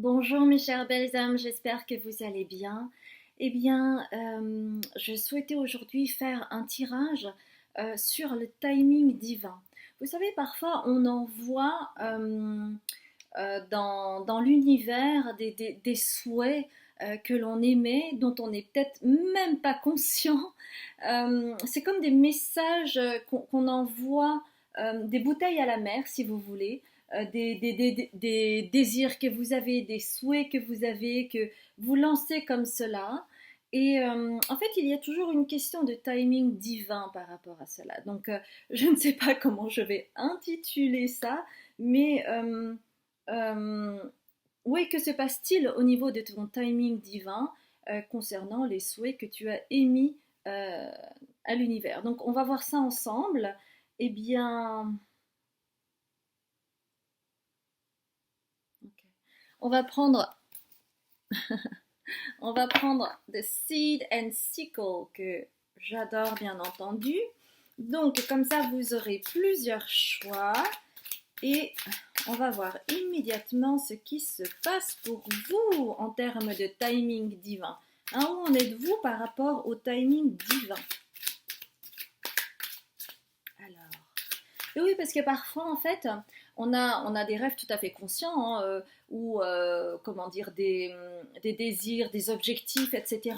Bonjour mes chères belles âmes, j'espère que vous allez bien. Eh bien, je souhaitais aujourd'hui faire un tirage sur le timing divin. Vous savez, parfois on en voit dans l'univers des souhaits que l'on émet, dont on n'est peut-être même pas conscient. C'est comme des messages qu'on envoie, des bouteilles à la mer, si vous voulez, des désirs que vous avez, des souhaits que vous avez, que vous lancez comme cela. Et en fait, il y a toujours une question de timing divin par rapport à cela. Donc, je ne sais pas comment je vais intituler ça, mais oui, que se passe-t-il au niveau de ton timing divin concernant les souhaits que tu as émis euh, à l'univers? Donc, on va voir ça ensemble. Eh bien, ok. on va prendre, on va prendre The Seed and Sickle que j'adore bien entendu. Donc, comme ça, vous aurez plusieurs choix et on va voir immédiatement ce qui se passe pour vous en termes de timing divin. Hein, où en êtes-vous par rapport au timing divin? Alors, et oui, parce que parfois, en fait, on a des rêves tout à fait conscients, hein, ou, comment dire, des désirs, des objectifs, etc.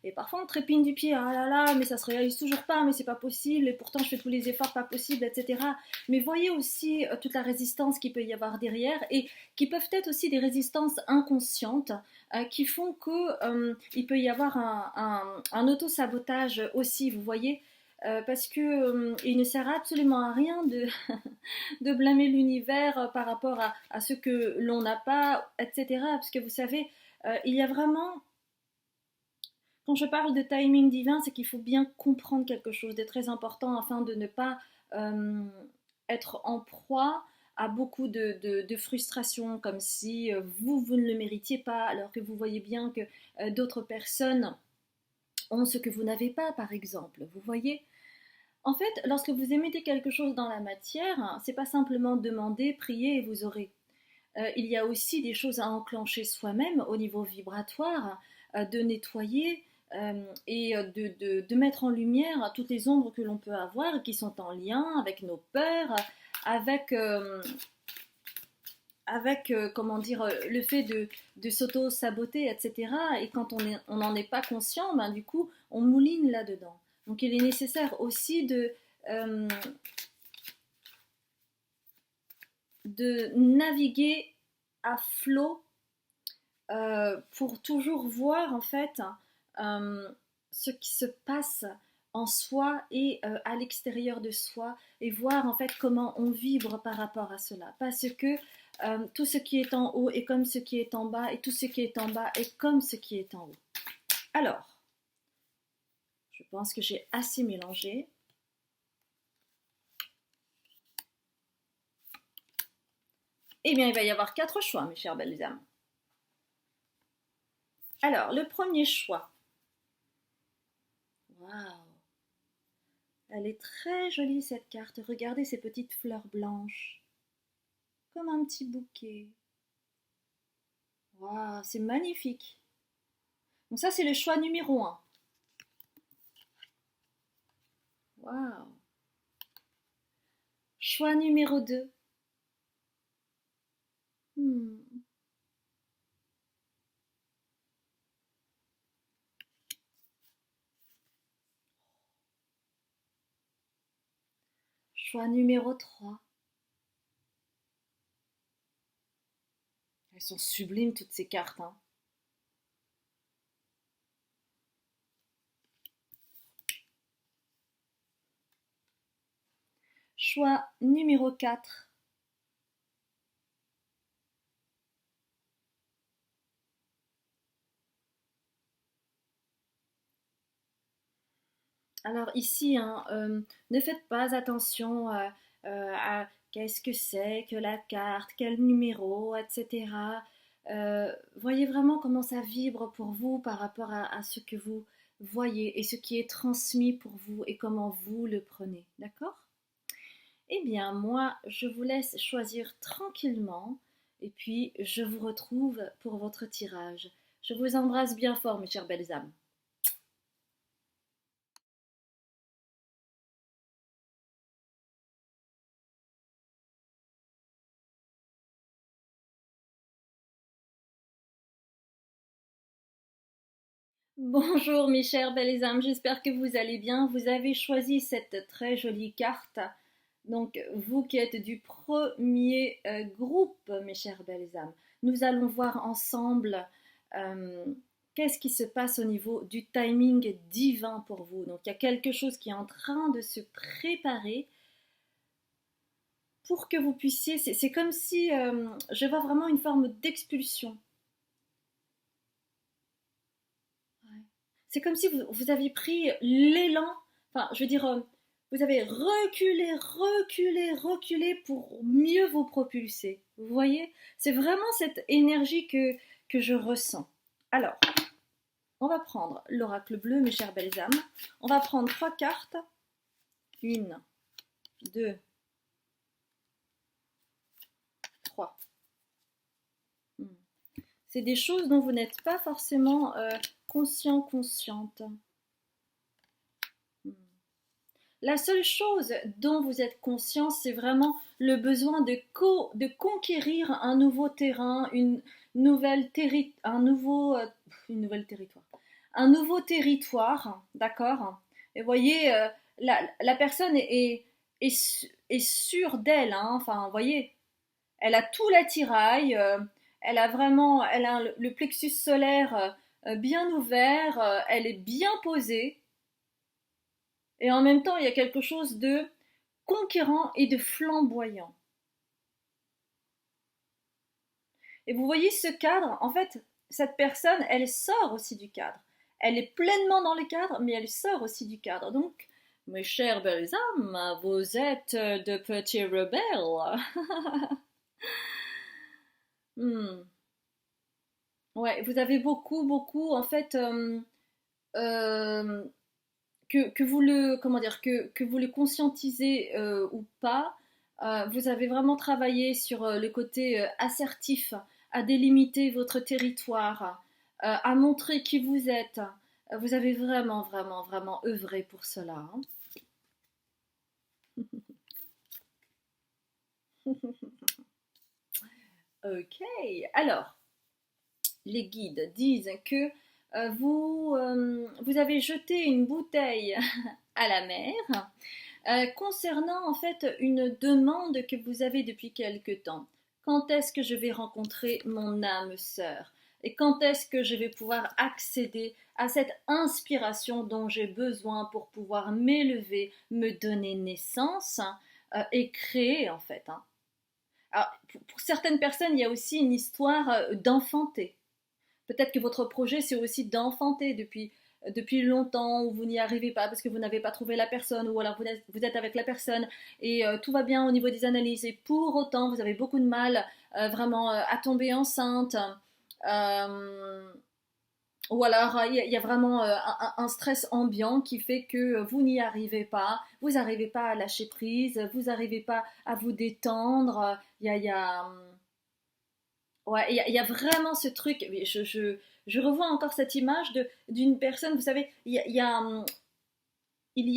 Et parfois, on trépigne du pied, ah là là, mais ça se réalise toujours pas, mais c'est pas possible, et pourtant, je fais tous les efforts pas possibles, etc. Mais voyez aussi toute la résistance qu'il peut y avoir derrière, et qui peuvent être aussi des résistances inconscientes, qui font que il peut y avoir un auto-sabotage aussi, vous voyez, parce que il ne sert absolument à rien de blâmer l'univers par rapport à ce que l'on n'a pas, etc. Parce que vous savez, il y a vraiment, quand je parle de timing divin, c'est qu'il faut bien comprendre quelque chose de très important afin de ne pas euh, être en proie à beaucoup de frustration, comme si vous ne le méritiez pas, alors que vous voyez bien que d'autres personnes ont ce que vous n'avez pas, par exemple. Vous voyez. En fait, lorsque vous émettez quelque chose dans la matière, c'est pas simplement demander, prier et vous aurez. Il y a aussi des choses à enclencher soi-même au niveau vibratoire, de nettoyer et de mettre en lumière toutes les ombres que l'on peut avoir et qui sont en lien avec nos peurs, avec, comment dire, le fait de s'auto-saboter, etc. Et quand on n'en est pas conscient, ben, du coup, on mouline là-dedans. Donc il est nécessaire aussi euh, de naviguer à flot pour toujours voir en fait euh, ce qui se passe en soi et à l'extérieur de soi et voir en fait comment on vibre par rapport à cela. Parce que tout ce qui est en haut est comme ce qui est en bas et tout ce qui est en bas est comme ce qui est en haut. Alors, je pense que j'ai assez mélangé. Eh bien, il va y avoir 4 choix, mes chères belles âmes. Alors, le premier choix. Waouh! Elle est très jolie cette carte. Regardez ces petites fleurs blanches. Comme un petit bouquet. Waouh, c'est magnifique. Donc ça, c'est le choix numéro un. Waouh. Choix numéro 2. Hmm. Choix numéro 3. Elles sont sublimes toutes ces cartes, hein. Choix numéro 4. Alors ici, hein, ne faites pas attention à qu'est-ce que c'est que la carte, quel numéro, etc. Voyez vraiment comment ça vibre pour vous par rapport à ce que vous voyez et ce qui est transmis pour vous et comment vous le prenez. D'accord? Eh bien, moi, je vous laisse choisir tranquillement Et puis, je vous retrouve pour votre tirage. Je vous embrasse bien fort, mes chères belles âmes. Bonjour mes chères belles âmes, j'espère que vous allez bien. Vous avez choisi cette très jolie carte. Donc vous qui êtes du premier groupe, mes chères belles âmes, nous allons voir ensemble euh, qu'est-ce qui se passe au niveau du timing divin pour vous. Donc il y a quelque chose qui est en train de se préparer pour que vous puissiez... C'est comme si je vois vraiment une forme d'expulsion. Ouais. C'est comme si vous aviez pris l'élan, enfin, je veux dire, vous avez reculé, reculé, reculé pour mieux vous propulser. Vous voyez? C'est vraiment cette énergie que je ressens. Alors, on va prendre l'oracle bleu, mes chères belles âmes. On va prendre 3 cartes. 1, 2, 3. C'est des choses dont vous n'êtes pas forcément conscient, consciente. La seule chose dont vous êtes conscient, c'est vraiment le besoin de conquérir un nouveau terrain, une nouvelle territoire, un nouveau territoire, d'accord? Et vous voyez, la personne est sûre d'elle, hein, enfin, vous voyez, elle a tout l'attirail, elle a le plexus solaire bien ouvert, elle est bien posée. Et en même temps, il y a quelque chose de conquérant et de flamboyant. Et vous voyez ce cadre, en fait, cette personne, elle sort aussi du cadre. Elle est pleinement dans le cadre, mais elle sort aussi du cadre. Donc, mes chères belles âmes, vous êtes de petits rebelles. Hmm. Ouais, vous avez beaucoup, beaucoup, en fait, euh, que vous le, comment dire, que vous le conscientisez ou pas, vous avez vraiment travaillé sur le côté assertif, à délimiter votre territoire, à montrer qui vous êtes. Vous avez vraiment, vraiment, vraiment œuvré pour cela, hein. Ok, alors, les guides disent que vous avez jeté une bouteille à la mer concernant en fait une demande que vous avez depuis quelque temps. Quand est-ce que je vais rencontrer mon âme sœur? Et quand est-ce que je vais pouvoir accéder à cette inspiration dont j'ai besoin pour pouvoir m'élever, me donner naissance et créer en fait, hein. Alors, pour certaines personnes, il y a aussi une histoire d'enfanter. Peut-être que votre projet, c'est aussi d'enfanter depuis longtemps, ou vous n'y arrivez pas parce que vous n'avez pas trouvé la personne, ou alors vous êtes avec la personne et tout va bien au niveau des analyses, et pour autant, vous avez beaucoup de mal vraiment à tomber enceinte. Euh, ou alors, il y a vraiment un stress ambiant qui fait que vous n'y arrivez pas, vous n'arrivez pas à lâcher prise, vous n'arrivez pas à vous détendre. Ouais, il y a vraiment ce truc. Mais je revois encore cette image d'une personne, vous savez, il y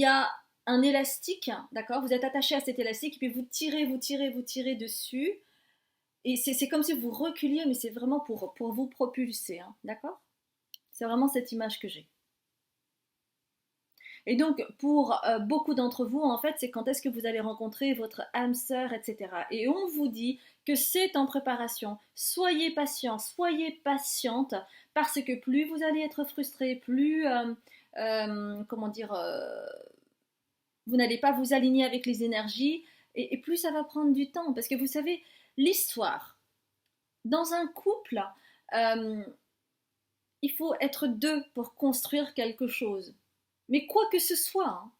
a un élastique, d'accord? Vous êtes attaché à cet élastique, et puis vous tirez, vous tirez, vous tirez dessus. Et c'est comme si vous reculiez, mais c'est vraiment pour vous propulser, hein, d'accord? C'est vraiment cette image que j'ai. Et donc, pour beaucoup d'entre vous, en fait, c'est quand est-ce que vous allez rencontrer votre âme sœur, etc. Et on vous dit que c'est en préparation. Soyez patient, soyez patiente, parce que plus vous allez être frustré, plus, comment dire, vous n'allez pas vous aligner avec les énergies, et plus ça va prendre du temps. Parce que vous savez, l'histoire, dans un couple, euh, il faut être deux pour construire quelque chose. Mais quoi que ce soit, hein.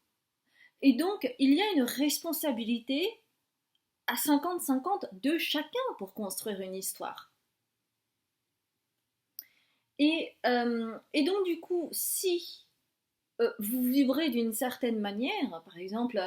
Et donc, il y a une responsabilité à 50-50 de chacun pour construire une histoire. Et donc, du coup, si vous vibrez d'une certaine manière, par exemple,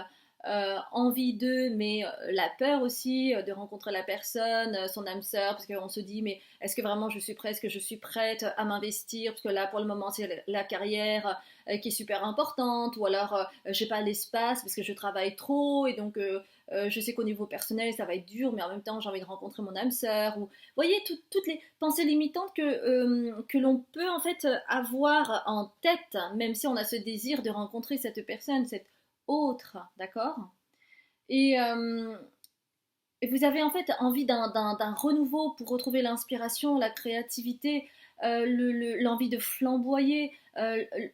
envie d'eux, mais la peur aussi de rencontrer la personne, son âme sœur, parce qu'on se dit, mais est-ce que vraiment je suis prête, est-ce que je suis prête à m'investir, parce que là, pour le moment, c'est la carrière qui est super importante, ou alors j'ai pas l'espace parce que je travaille trop, et donc je sais qu'au niveau personnel, ça va être dur, mais en même temps, j'ai envie de rencontrer mon âme sœur, ou, vous voyez, toutes les pensées limitantes que l'on peut en fait avoir en tête, même si on a ce désir de rencontrer cette personne, cette autre, d'accord. Et, euh, et vous avez en fait envie d'un renouveau pour retrouver l'inspiration, la créativité, l'envie de flamboyer,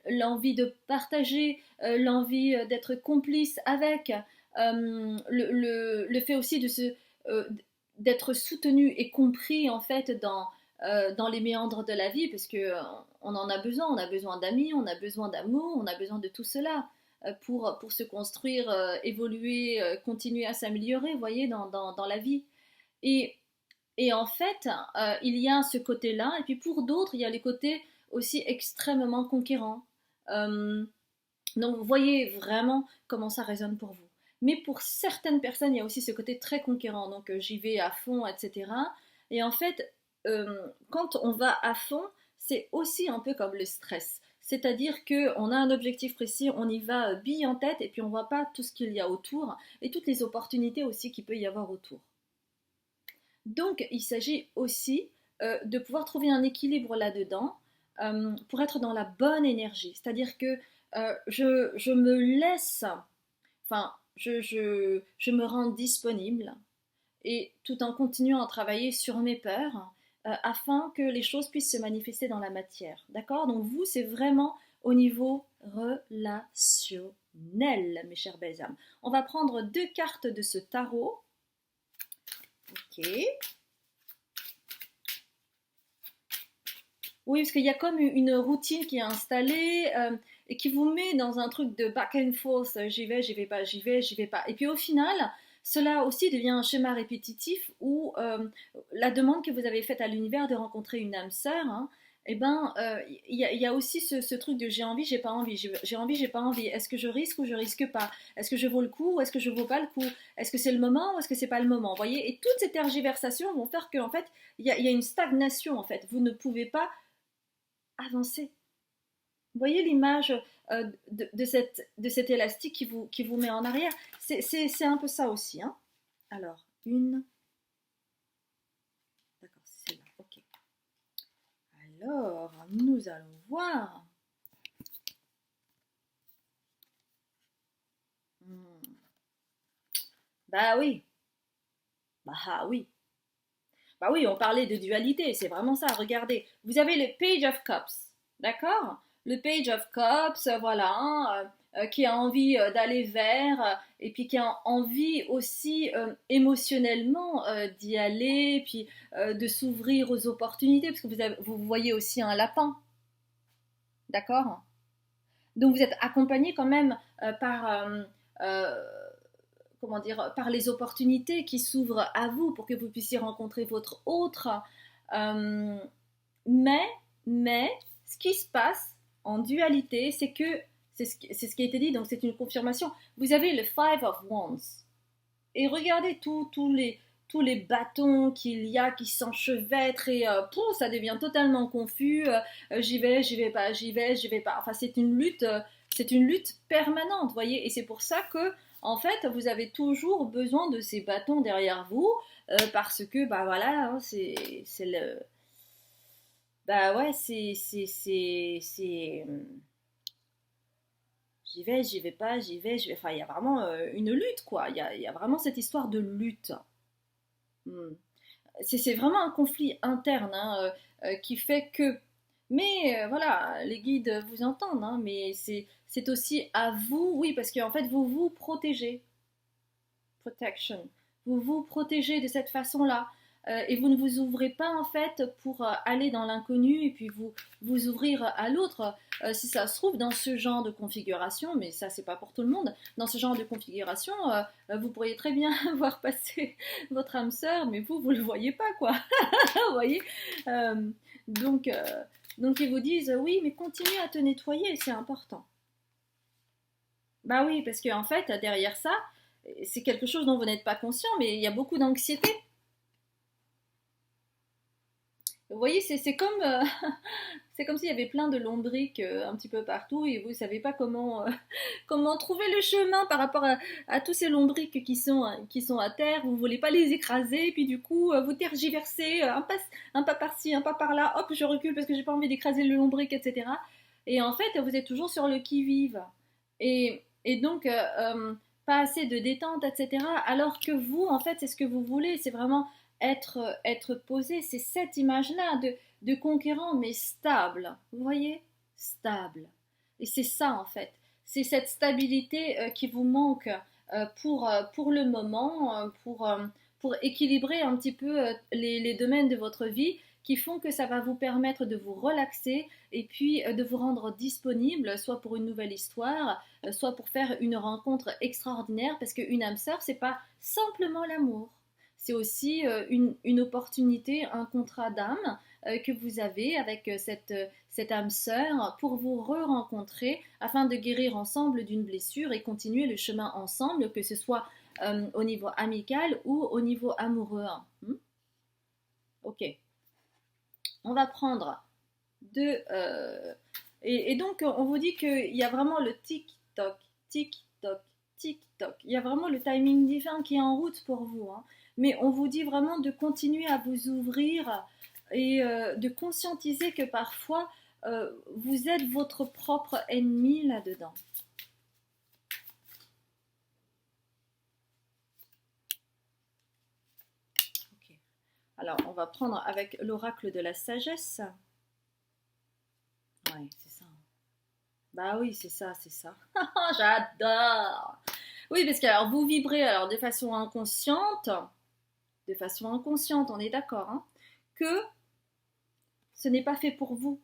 l'envie de partager, l'envie d'être complice avec, le fait aussi euh, d'être soutenu et compris en fait dans les méandres de la vie, parce que on en a besoin, on a besoin d'amis, on a besoin d'amour, on a besoin de tout cela pour se construire, évoluer, continuer à s'améliorer, vous voyez, dans la vie. Et, et en fait, il y a ce côté-là, et puis pour d'autres, il y a les côtés aussi extrêmement conquérants. Euh, donc vous voyez vraiment comment ça résonne pour vous. Mais pour certaines personnes, il y a aussi ce côté très conquérant, donc j'y vais à fond, etc. Et en fait, quand on va à fond, c'est aussi un peu comme le stress. C'est-à-dire qu'on a un objectif précis, on y va bille en tête, et puis on ne voit pas tout ce qu'il y a autour, et toutes les opportunités aussi qu'il peut y avoir autour. Donc il s'agit aussi de pouvoir trouver un équilibre là-dedans pour être dans la bonne énergie. C'est-à-dire que je me laisse, enfin, je me rends disponible et tout en continuant à travailler sur mes peurs afin que les choses puissent se manifester dans la matière. D'accord. Donc vous, c'est vraiment au niveau relationnel, mes chers belles âmes. On va prendre 2 cartes de ce tarot. Ok. Oui, parce qu'il y a comme une routine qui est installée et qui vous met dans un truc de back and forth, j'y vais pas, j'y vais, j'y vais pas. Et puis au final, cela aussi devient un schéma répétitif où la demande que vous avez faite à l'univers de rencontrer une âme sœur, hein, eh ben, y a aussi ce truc de j'ai envie, j'ai pas envie, j'ai envie, j'ai pas envie. Est-ce que je risque ou je risque pas? Est-ce que je vaux le coup ou est-ce que je vaux pas le coup? Est-ce que c'est le moment ou est-ce que c'est pas le moment? Vous voyez? Et toutes ces tergiversations vont faire qu'en fait, il y a une stagnation en fait. Vous ne pouvez pas avancer. Vous voyez l'image de cet élastique qui vous met en arrière. C'est un peu ça aussi. Hein. Alors, une. D'accord, c'est là. Ok. Alors, nous allons voir. Hmm. Bah oui. Bah ah oui. Bah oui, on parlait de dualité, c'est vraiment ça. Regardez, vous avez le Page of Cups, d'accord? Le Page of Cups, voilà, hein, qui a envie d'aller vers, et puis qui a envie aussi émotionnellement d'y aller, puis de s'ouvrir aux opportunités, parce que vous voyez aussi un lapin, d'accord? Donc vous êtes accompagné quand même euh, comment dire, par les opportunités qui s'ouvrent à vous pour que vous puissiez rencontrer votre autre. Euh, mais, mais, ce qui se passe en dualité, c'est que, c'est ce qui a été dit, donc c'est une confirmation. Vous avez le Five of Wands. Et regardez tous les bâtons qu'il y a qui s'enchevêtrent et ça devient totalement confus. J'y vais pas, j'y vais pas. Enfin, c'est une lutte permanente, voyez. Et c'est pour ça que, en fait, vous avez toujours besoin de ces bâtons derrière vous parce que, bah voilà, hein, c'est le, bah ouais, j'y vais pas, j'y vais, j'y vais. Enfin, il y a vraiment une lutte, quoi. Il y a vraiment cette histoire de lutte. Hmm. C'est vraiment un conflit interne hein, qui fait que. Mais voilà, les guides vous entendent, hein, mais c'est aussi à vous, oui, parce qu'en fait, vous vous protégez. Protection. Vous vous protégez de cette façon-là. Et vous ne vous ouvrez pas en fait pour aller dans l'inconnu et puis vous ouvrir à l'autre. Si ça se trouve dans ce genre de configuration, mais ça c'est pas pour tout le monde, dans ce genre de configuration, vous pourriez très bien voir passer votre âme sœur, mais vous le voyez pas quoi. Vous voyez. Euh, donc donc ils vous disent oui, mais continuez à te nettoyer, c'est important. Bah oui, parce qu'en fait derrière ça, c'est quelque chose dont vous n'êtes pas conscient, mais il y a beaucoup d'anxiété. Vous voyez, c'est comme, c'est comme s'il y avait plein de lombriques un petit peu partout et vous ne savez pas comment, comment trouver le chemin par rapport à tous ces lombriques qui sont à terre. Vous ne voulez pas les écraser, puis du coup, vous tergiversez un pas par-ci, un pas par-là. Hop, je recule parce que j'ai pas envie d'écraser le lombric, etc. Et en fait, vous êtes toujours sur le qui-vive. Et donc, pas assez de détente, etc. Alors que vous, en fait, c'est ce que vous voulez. C'est vraiment être posé. C'est cette image-là de conquérant, mais stable. Vous voyez? Stable. Et c'est ça, en fait. C'est cette stabilité qui vous manque pour le moment, pour équilibrer un petit peu les domaines de votre vie qui font que ça va vous permettre de vous relaxer et puis de vous rendre disponible, soit pour une nouvelle histoire, soit pour faire une rencontre extraordinaire, parce qu'une âme sœur, c'est pas simplement l'amour. C'est aussi une opportunité, un contrat d'âme que vous avez avec cette âme sœur pour vous re-rencontrer afin de guérir ensemble d'une blessure et continuer le chemin ensemble, que ce soit au niveau amical ou au niveau amoureux. Ok, on va prendre deux. Et donc, on vous dit qu'il y a vraiment le tic-toc, tic-toc, tic-toc. Il y a vraiment le timing divin qui est en route pour vous. Mais on vous dit vraiment de continuer à vous ouvrir et de conscientiser que parfois, vous êtes votre propre ennemi là-dedans. Okay. Alors, on va prendre avec l'oracle de la sagesse. Ouais, c'est ça. Bah oui, c'est ça, c'est ça. J'adore. Oui, parce que alors vous vibrez alors de façon inconsciente, on est d'accord, hein, que ce n'est pas fait pour vous.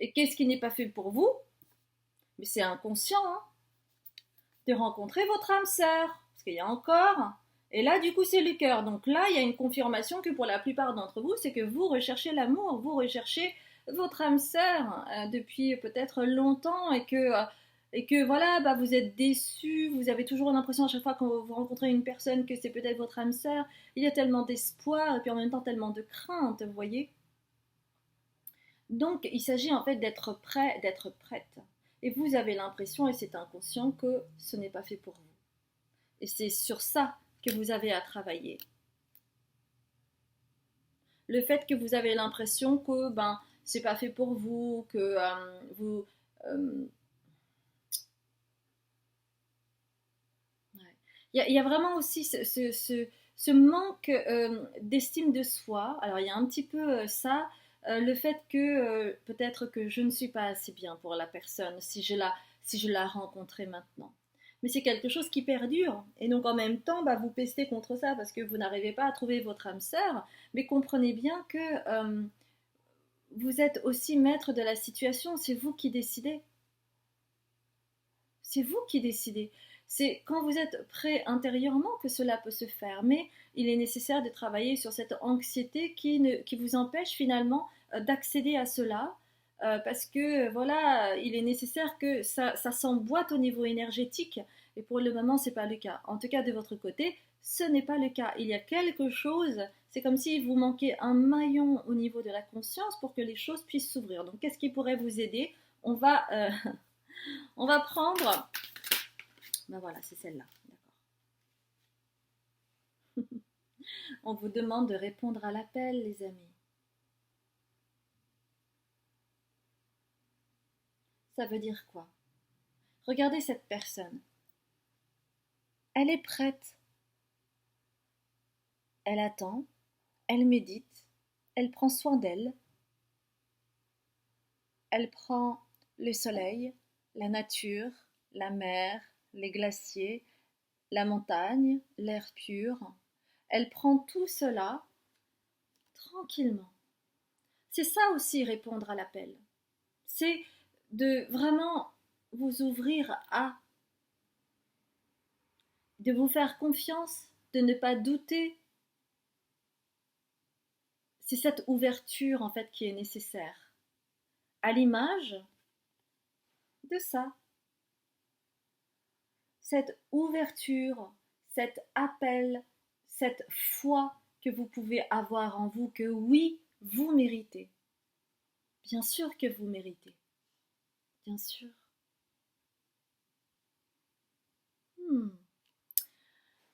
Et qu'est-ce qui n'est pas fait pour vous? Mais c'est inconscient, hein, de rencontrer votre âme sœur, parce qu'il y a encore. Et là, du coup, c'est le cœur. Donc là, il y a une confirmation que pour la plupart d'entre vous, c'est que vous recherchez l'amour, vous recherchez votre âme sœur depuis peut-être longtemps et que voilà, bah, vous êtes déçu, vous avez toujours l'impression à chaque fois que vous rencontrez une personne que c'est peut-être votre âme sœur. Il y a tellement d'espoir et puis en même temps tellement de crainte, vous voyez. Donc, il s'agit en fait d'être prêt, d'être prête. Et vous avez l'impression, et c'est inconscient, que ce n'est pas fait pour vous. Et c'est sur ça que vous avez à travailler. Le fait que vous avez l'impression que ben c'est pas fait pour vous, que vous ouais. Il y a vraiment aussi ce manque d'estime de soi. Alors il y a un petit peu ça, le fait que peut-être que je ne suis pas assez bien pour la personne si je la rencontrais maintenant. Mais c'est quelque chose qui perdure. Et donc en même temps, bah, vous pestez contre ça parce que vous n'arrivez pas à trouver votre âme sœur. Mais comprenez bien que vous êtes aussi maître de la situation. C'est vous qui décidez. C'est vous qui décidez. C'est quand vous êtes prêt intérieurement que cela peut se faire. Mais il est nécessaire de travailler sur cette anxiété qui vous empêche finalement d'accéder à cela. Parce que voilà, il est nécessaire que ça s'emboîte au niveau énergétique. Et pour le moment, ce n'est pas le cas. En tout cas, de votre côté, ce n'est pas le cas. Il y a quelque chose, c'est comme si vous manquait un maillon au niveau de la conscience pour que les choses puissent s'ouvrir. Donc, qu'est-ce qui pourrait vous aider? On va prendre. Ben voilà, c'est celle-là. D'accord. On vous demande de répondre à l'appel, les amis. Ça veut dire quoi? Regardez cette personne. Elle est prête. Elle attend. Elle médite. Elle prend soin d'elle. Elle prend le soleil, la nature, la mer, les glaciers, la montagne, l'air pur. Elle prend tout cela tranquillement. C'est ça aussi répondre à l'appel. C'est de vraiment vous ouvrir à, de vous faire confiance, de ne pas douter. C'est cette ouverture en fait qui est nécessaire. À l'image de ça. cette ouverture, cet appel, cette foi que vous pouvez avoir en vous, que oui, vous méritez. Bien sûr que vous méritez. Bien sûr. Hmm.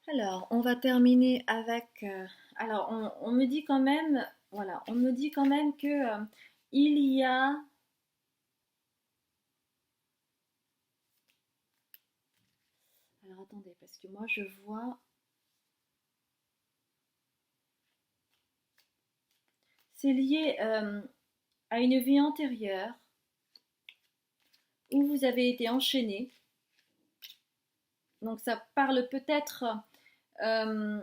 Alors, on va terminer avec. Alors, on me dit quand même, voilà, on me dit quand même que il y a. Alors, attendez, parce que moi, je vois. C'est lié à une vie antérieure où vous avez été enchaîné. Donc, ça parle peut-être. euh,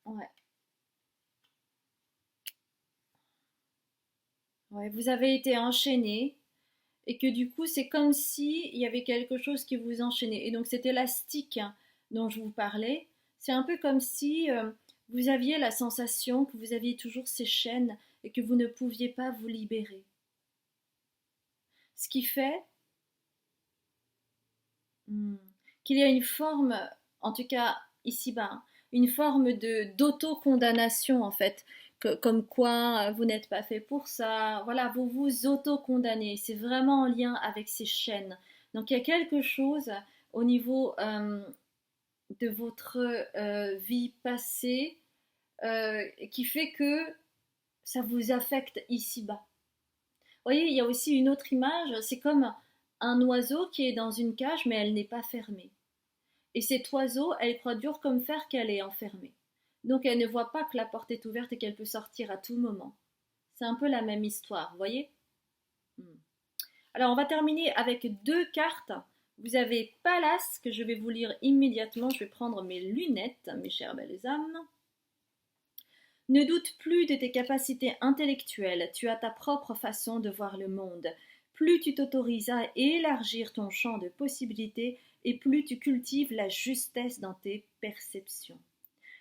ouais, ouais, vous avez été enchaîné et que du coup, c'est comme si il y avait quelque chose qui vous enchaînait. Et donc, cet élastique dont je vous parlais, c'est un peu comme si vous aviez la sensation que vous aviez toujours ces chaînes et que vous ne pouviez pas vous libérer. Ce qui fait hmm, qu'il y a une forme, en tout cas ici-bas, une forme de d'auto-condamnation en fait, comme quoi vous n'êtes pas fait pour ça. Voilà, vous vous auto-condamnez. C'est vraiment en lien avec ces chaînes. Donc il y a quelque chose au niveau de votre vie passée qui fait que ça vous affecte ici-bas. Vous voyez, il y a aussi une autre image, c'est comme un oiseau qui est dans une cage mais elle n'est pas fermée. Et cet oiseau, elle croit dur comme fer qu'elle est enfermée. Donc elle ne voit pas que la porte est ouverte et qu'elle peut sortir à tout moment. C'est un peu la même histoire, vous voyez. Hmm. Alors on va terminer avec deux cartes. Vous avez Palace, que je vais vous lire immédiatement. Je vais prendre mes lunettes, mes chères belles âmes. Ne doute plus de tes capacités intellectuelles, tu as ta propre façon de voir le monde. Plus tu t'autorises à élargir ton champ de possibilités et plus tu cultives la justesse dans tes perceptions.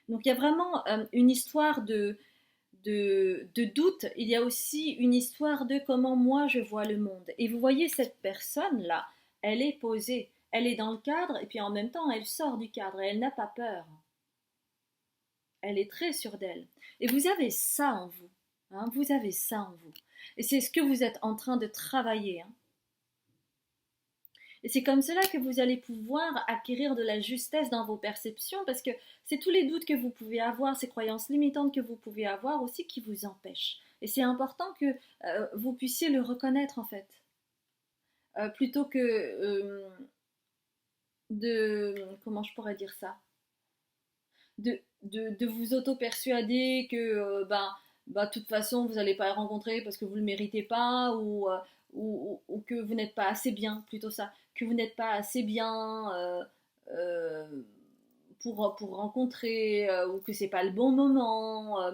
Donc il y a vraiment une histoire de doute, il y a aussi une histoire de comment moi je vois le monde. Et vous voyez cette personne-là, elle est posée, elle est dans le cadre et puis en même temps elle sort du cadre et elle n'a pas peur. Elle est très sûre d'elle. Et vous avez ça en vous. Hein, vous avez ça en vous. Et c'est ce que vous êtes en train de travailler. Hein. Et c'est comme cela que vous allez pouvoir acquérir de la justesse dans vos perceptions, parce que c'est tous les doutes que vous pouvez avoir, ces croyances limitantes que vous pouvez avoir aussi qui vous empêchent. Et c'est important que vous puissiez le reconnaître en fait. Plutôt que de... Comment je pourrais dire ça de vous auto-persuader que de toute façon vous n'allez pas le rencontrer parce que vous ne le méritez pas ou que vous n'êtes pas assez bien, plutôt ça, que vous n'êtes pas assez bien pour rencontrer ou que c'est pas le bon moment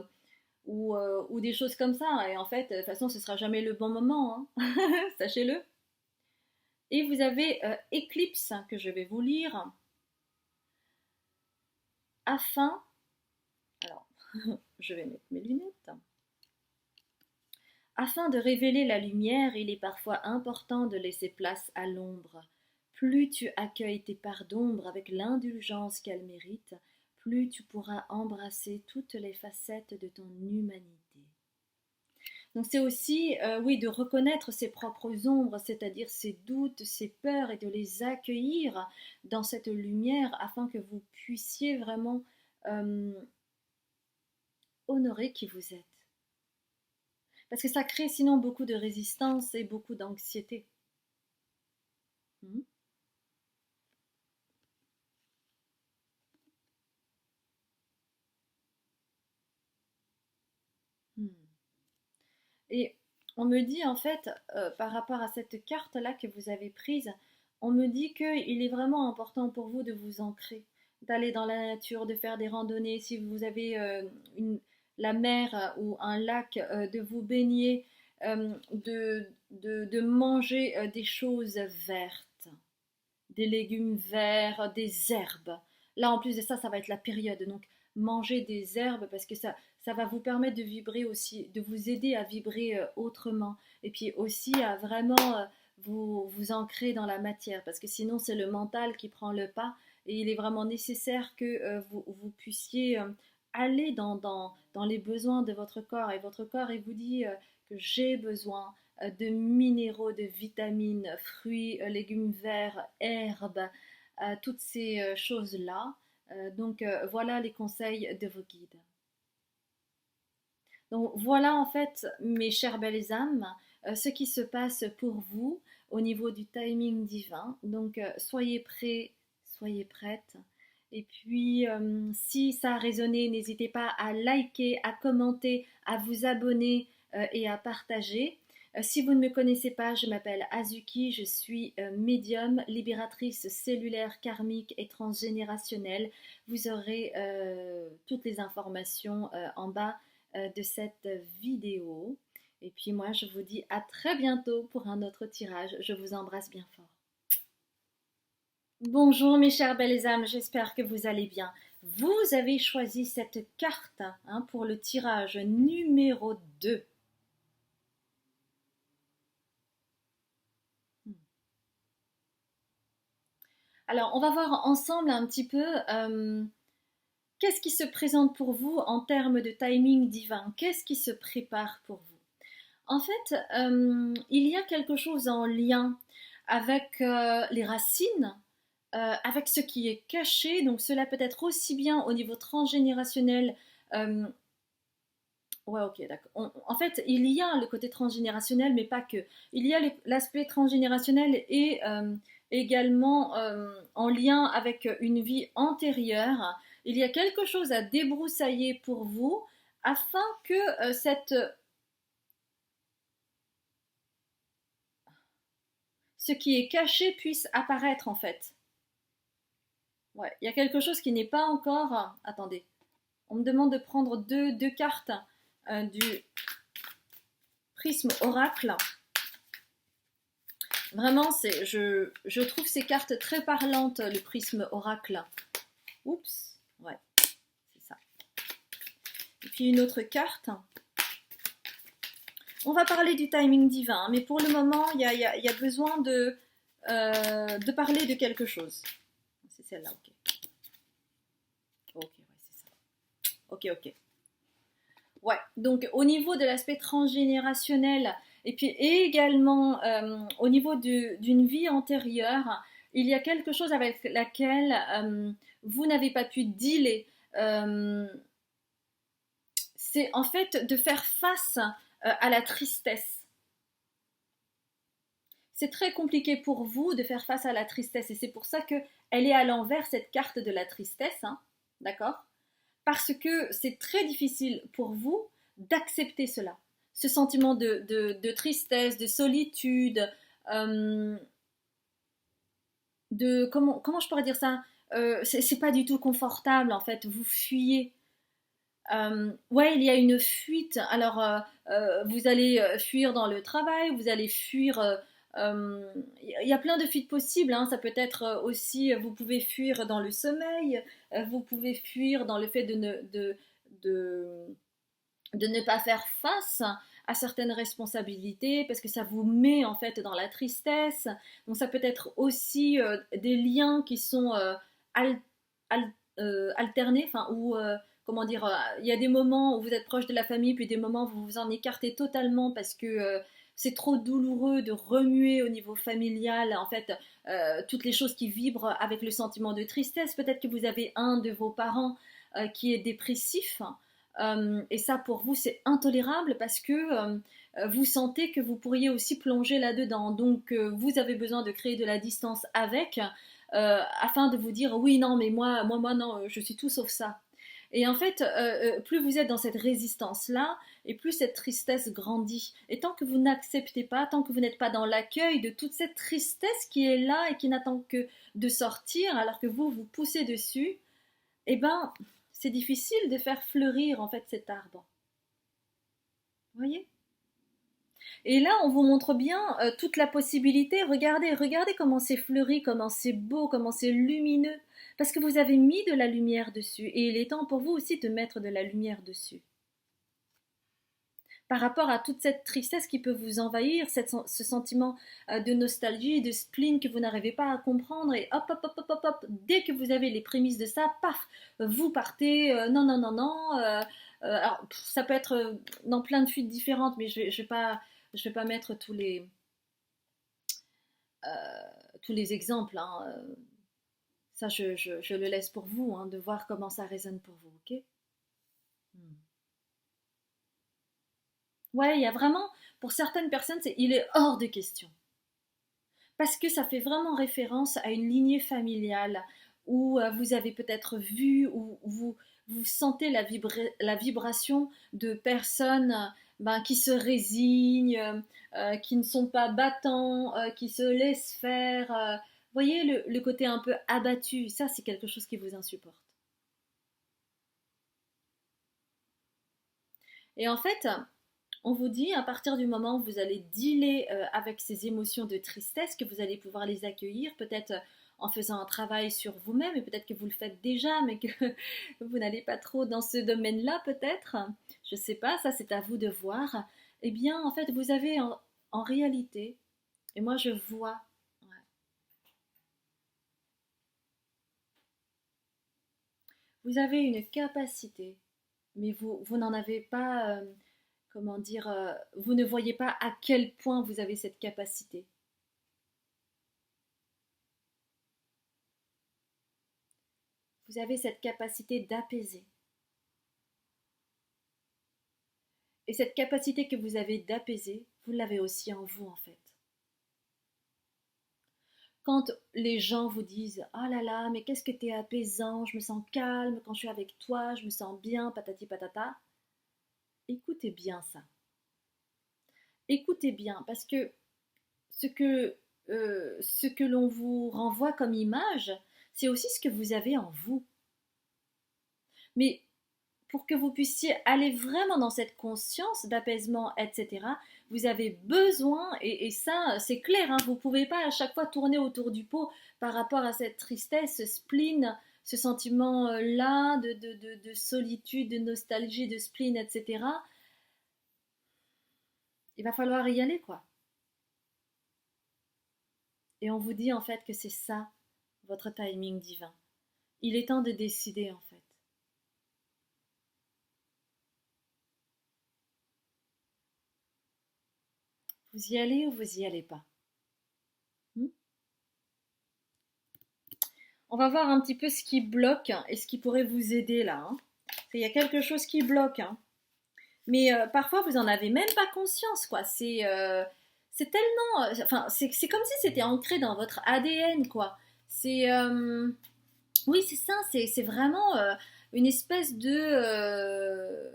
ou des choses comme ça. Et en fait, de toute façon, ce sera jamais le bon moment, hein. Sachez-le. Et vous avez Eclipse que je vais vous lire afin. Alors, je vais mettre mes lunettes. Afin de révéler la lumière, il est parfois important de laisser place à l'ombre. Plus tu accueilles tes parts d'ombre avec l'indulgence qu'elles méritent, plus tu pourras embrasser toutes les facettes de ton humanité. Donc c'est aussi, oui, de reconnaître ses propres ombres, c'est-à-dire ses doutes, ses peurs, et de les accueillir dans cette lumière afin que vous puissiez vraiment euh, honorer qui vous êtes. Parce que ça crée sinon beaucoup de résistance et beaucoup d'anxiété. Mhm. Mhm. Et on me dit en fait, par rapport à cette carte-là que vous avez prise, on me dit qu'il est vraiment important pour vous de vous ancrer, d'aller dans la nature, de faire des randonnées, si vous avez la mer ou un lac, de vous baigner, de manger des choses vertes, des légumes verts, des herbes. Là, en plus de ça, ça va être la période. Donc, manger des herbes parce que ça va vous permettre de vibrer aussi, de vous aider à vibrer autrement. Et puis aussi à vraiment vous ancrer dans la matière, parce que sinon c'est le mental qui prend le pas, et il est vraiment nécessaire que vous puissiez aller dans les besoins de votre corps, et votre corps il vous dit que j'ai besoin de minéraux, de vitamines, fruits, légumes verts, herbes, toutes ces choses-là. Donc voilà les conseils de vos guides. Donc voilà en fait, mes chères belles âmes, ce qui se passe pour vous au niveau du timing divin. Donc soyez prêts, soyez prêtes. Et puis si ça a résonné, n'hésitez pas à liker, à commenter, à vous abonner et à partager. Si vous ne me connaissez pas, je m'appelle Azuki, je suis médium, libératrice cellulaire, karmique et transgénérationnelle. Vous aurez toutes les informations en bas de cette vidéo. Et puis moi, je vous dis à très bientôt pour un autre tirage. Je vous embrasse bien fort. Bonjour mes chères belles âmes, j'espère que vous allez bien. Vous avez choisi cette carte pour le tirage numéro 2. Alors, on va voir ensemble un petit peu qu'est-ce qui se présente pour vous en termes de timing divin. Qu'est-ce qui se prépare pour vous? En fait, il y a quelque chose en lien avec les racines, avec ce qui est caché. Donc cela peut être aussi bien au niveau transgénérationnel. Ouais, ok, d'accord. En fait, il y a le côté transgénérationnel, mais pas que. Il y a l'aspect transgénérationnel et également en lien avec une vie antérieure. Il y a quelque chose à débroussailler pour vous afin que ce qui est caché puisse apparaître en fait. Ouais, il y a quelque chose qui n'est pas encore. Attendez, on me demande de prendre deux cartes du prisme oracle. Vraiment, je trouve ces cartes très parlantes, le prisme oracle. Oups, ouais, c'est ça. Et puis une autre carte. On va parler du timing divin, mais pour le moment, il y a besoin de parler de quelque chose. C'est celle-là, ok. Ok, ouais, c'est ça. Ok, ok. Ouais, donc au niveau de l'aspect transgénérationnel, et puis également au niveau d'une vie antérieure, il y a quelque chose avec laquelle vous n'avez pas pu dealer. C'est en fait de faire face à la tristesse. C'est très compliqué pour vous de faire face à la tristesse, et c'est pour ça qu'elle est à l'envers, cette carte de la tristesse, d'accord? Parce que c'est très difficile pour vous d'accepter cela. Ce sentiment de tristesse, de solitude, comment je pourrais dire ça, c'est pas du tout confortable en fait, vous fuyez. Ouais, il y a une fuite. Alors, vous allez fuir dans le travail, vous allez fuir. Il y a plein de fuites possibles. Ça peut être aussi, vous pouvez fuir dans le sommeil, vous pouvez fuir dans le fait de, de ne pas faire face à certaines responsabilités parce que ça vous met en fait dans la tristesse. Donc ça peut être aussi des liens qui sont al- alternés, enfin où comment dire, il y a des moments où vous êtes proche de la famille, puis des moments où vous vous en écartez totalement parce que c'est trop douloureux de remuer au niveau familial, en fait, toutes les choses qui vibrent avec le sentiment de tristesse. Peut-être que vous avez un de vos parents qui est dépressif. Et ça, pour vous, c'est intolérable parce que vous sentez que vous pourriez aussi plonger là-dedans. Donc, vous avez besoin de créer de la distance avec afin de vous dire oui, non, mais moi, non, je suis tout sauf ça. Et en fait, plus vous êtes dans cette résistance-là, et plus cette tristesse grandit. Et tant que vous n'acceptez pas, tant que vous n'êtes pas dans l'accueil de toute cette tristesse qui est là et qui n'attend que de sortir, alors que vous poussez dessus, eh ben, c'est difficile de faire fleurir en fait cet arbre. Vous voyez? Et là, on vous montre bien toute la possibilité. Regardez, regardez comment c'est fleuri, comment c'est beau, comment c'est lumineux. Parce que vous avez mis de la lumière dessus. Et il est temps pour vous aussi de mettre de la lumière dessus. par rapport à toute cette tristesse qui peut vous envahir, ce sentiment de nostalgie, de spleen que vous n'arrivez pas à comprendre, et hop, hop, hop, hop, hop, hop, dès que vous avez les prémices de ça, paf, vous partez, non, non, non, non, alors, ça peut être dans plein de fuites différentes, mais je vais pas mettre tous les exemples, hein. Ça, je le laisse pour vous, hein, de voir comment ça résonne pour vous, ok? Hmm. Ouais, il y a vraiment, pour certaines personnes, il est hors de question. Parce que ça fait vraiment référence à une lignée familiale où vous avez peut-être vu, ou vous sentez la vibration de personnes ben, qui se résignent, qui ne sont pas battants, qui se laissent faire. Voyez le côté un peu abattu, ça c'est quelque chose qui vous insupporte. Et en fait, on vous dit, à partir du moment où vous allez dealer avec ces émotions de tristesse, que vous allez pouvoir les accueillir, peut-être en faisant un travail sur vous-même, et peut-être que vous le faites déjà, mais que vous n'allez pas trop dans ce domaine-là, peut-être. Je ne sais pas, ça c'est à vous de voir. Eh bien, en fait, vous avez en réalité, et moi je vois, ouais, vous avez une capacité, mais vous n'en avez pas, comment dire, vous ne voyez pas à quel point vous avez cette capacité. Vous avez cette capacité d'apaiser. Et cette capacité que vous avez d'apaiser, vous l'avez aussi en vous en fait. Quand les gens vous disent oh là là, mais qu'est-ce que t'es apaisant, je me sens calme quand je suis avec toi, je me sens bien, patati patata, écoutez bien ça. Écoutez bien, parce que ce que l'on vous renvoie comme image, c'est aussi ce que vous avez en vous. Mais pour que vous puissiez aller vraiment dans cette conscience d'apaisement, etc., vous avez besoin, et ça c'est clair, hein, vous ne pouvez pas à chaque fois tourner autour du pot par rapport à cette tristesse, ce spleen, ce sentiment-là de solitude, de nostalgie, de spleen, etc. Il va falloir y aller, quoi. Et on vous dit en fait que c'est ça, votre timing divin. Il est temps de décider en fait. Vous y allez ou vous y allez pas? Hmm. On va voir un petit peu ce qui bloque et ce qui pourrait vous aider là, hein. Il y a quelque chose qui bloque, hein. Mais parfois vous en avez même pas conscience, quoi. C'est tellement, enfin c'est comme si c'était ancré dans votre ADN, quoi. C'est oui c'est ça, c'est vraiment une espèce de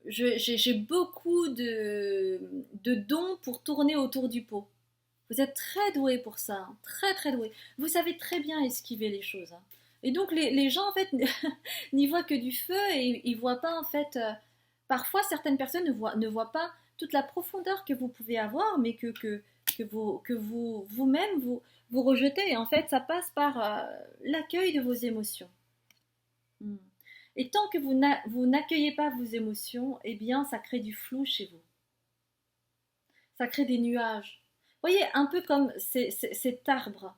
j'ai beaucoup de dons pour tourner autour du pot. Vous êtes très doué pour ça, hein, très très doué. Vous savez très bien esquiver les choses, hein. Et donc les gens en fait n'y voient que du feu, et ils voient pas en fait. Parfois certaines personnes ne voient pas toute la profondeur que vous pouvez avoir, mais que vous-même vous rejetez. Et en fait ça passe par l'accueil de vos émotions. Hmm. Et tant que vous n'accueillez pas vos émotions, eh bien ça crée du flou chez vous. Ça crée des nuages. Vous voyez, un peu comme cet arbre.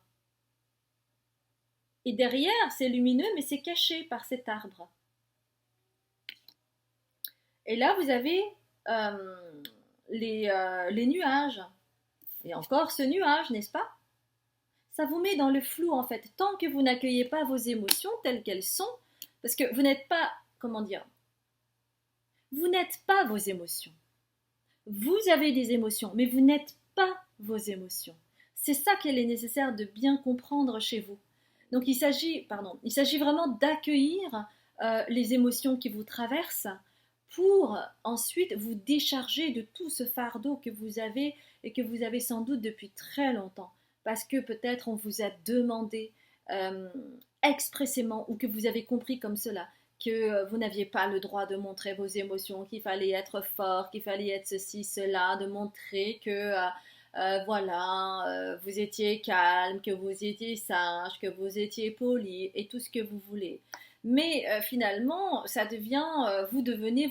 Et derrière, c'est lumineux, mais c'est caché par cet arbre. Et là, vous avez les nuages. Et encore ce nuage, n'est-ce pas? Ça vous met dans le flou, en fait. Tant que vous n'accueillez pas vos émotions telles qu'elles sont, parce que vous n'êtes pas, comment dire, vous n'êtes pas vos émotions. Vous avez des émotions, mais vous n'êtes pas vos émotions. C'est ça qu'il est nécessaire de bien comprendre chez vous. Donc il s'agit vraiment d'accueillir les émotions qui vous traversent pour ensuite vous décharger de tout ce fardeau que vous avez, et que vous avez sans doute depuis très longtemps. Parce que peut-être on vous a demandé euh, expressément, ou que vous avez compris comme cela, que vous n'aviez pas le droit de montrer vos émotions, qu'il fallait être fort, qu'il fallait être ceci, cela, de montrer que voilà, vous étiez calme, que vous étiez sage, que vous étiez poli et tout ce que vous voulez. Mais finalement, ça devient, vous devenez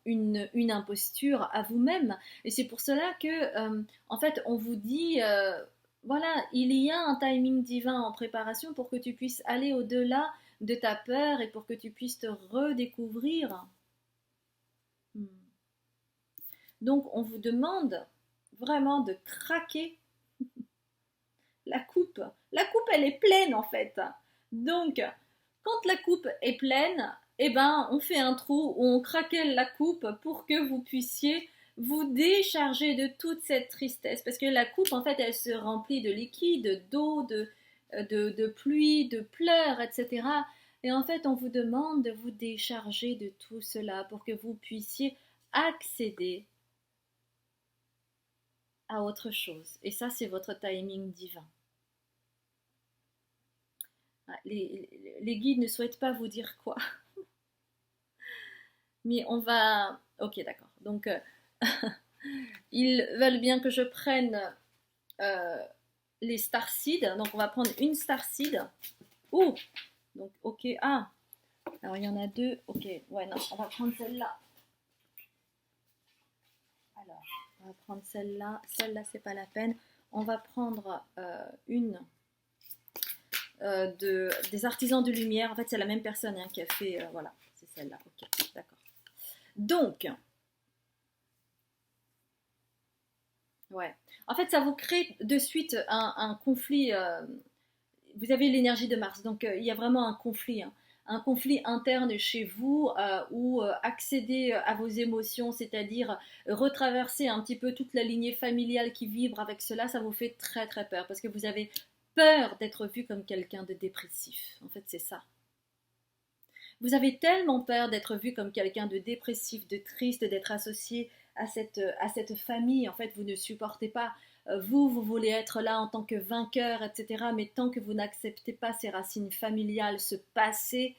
une imposture à vous-même. Et c'est pour cela que, en fait, on vous dit, voilà, il y a un timing divin en préparation pour que tu puisses aller au-delà de ta peur et pour que tu puisses te redécouvrir. Hmm. Donc, on vous demande vraiment de craquer la coupe. La coupe, elle est pleine en fait. Donc, quand la coupe est pleine, eh ben, on fait un trou où on craquelle la coupe pour que vous puissiez vous décharger de toute cette tristesse. Parce que la coupe, en fait, elle se remplit de liquide, d'eau, de pluie, de pleurs, etc. Et en fait, on vous demande de vous décharger de tout cela pour que vous puissiez accéder à autre chose. Et ça, c'est votre timing divin. Les guides ne souhaitent pas vous dire quoi. Mais on va... Ok, d'accord. Donc, ils veulent bien que je prenne les starseeds. Donc, on va prendre une starseed. Oh! Donc, ok. Ah! Alors, il y en a deux. Ok. Ouais, non. On va prendre celle-là. Alors, on va prendre celle-là. Celle-là, c'est pas la peine. On va prendre une des artisans de lumière. En fait, c'est la même personne qui a fait... voilà, c'est celle-là. Ok, d'accord. Donc, ouais. En fait, ça vous crée de suite un conflit. Vous avez l'énergie de Mars, donc il y a vraiment un conflit interne chez vous où accéder à vos émotions, c'est-à-dire retraverser un petit peu toute la lignée familiale qui vibre avec cela, ça vous fait très très peur parce que vous avez peur d'être vu comme quelqu'un de dépressif. En fait, c'est ça. Vous avez tellement peur d'être vu comme quelqu'un de dépressif, de triste, d'être associé à cette famille. En fait, vous ne supportez pas. Vous voulez être là en tant que vainqueur, etc. Mais tant que vous n'acceptez pas ces racines familiales, ce passé,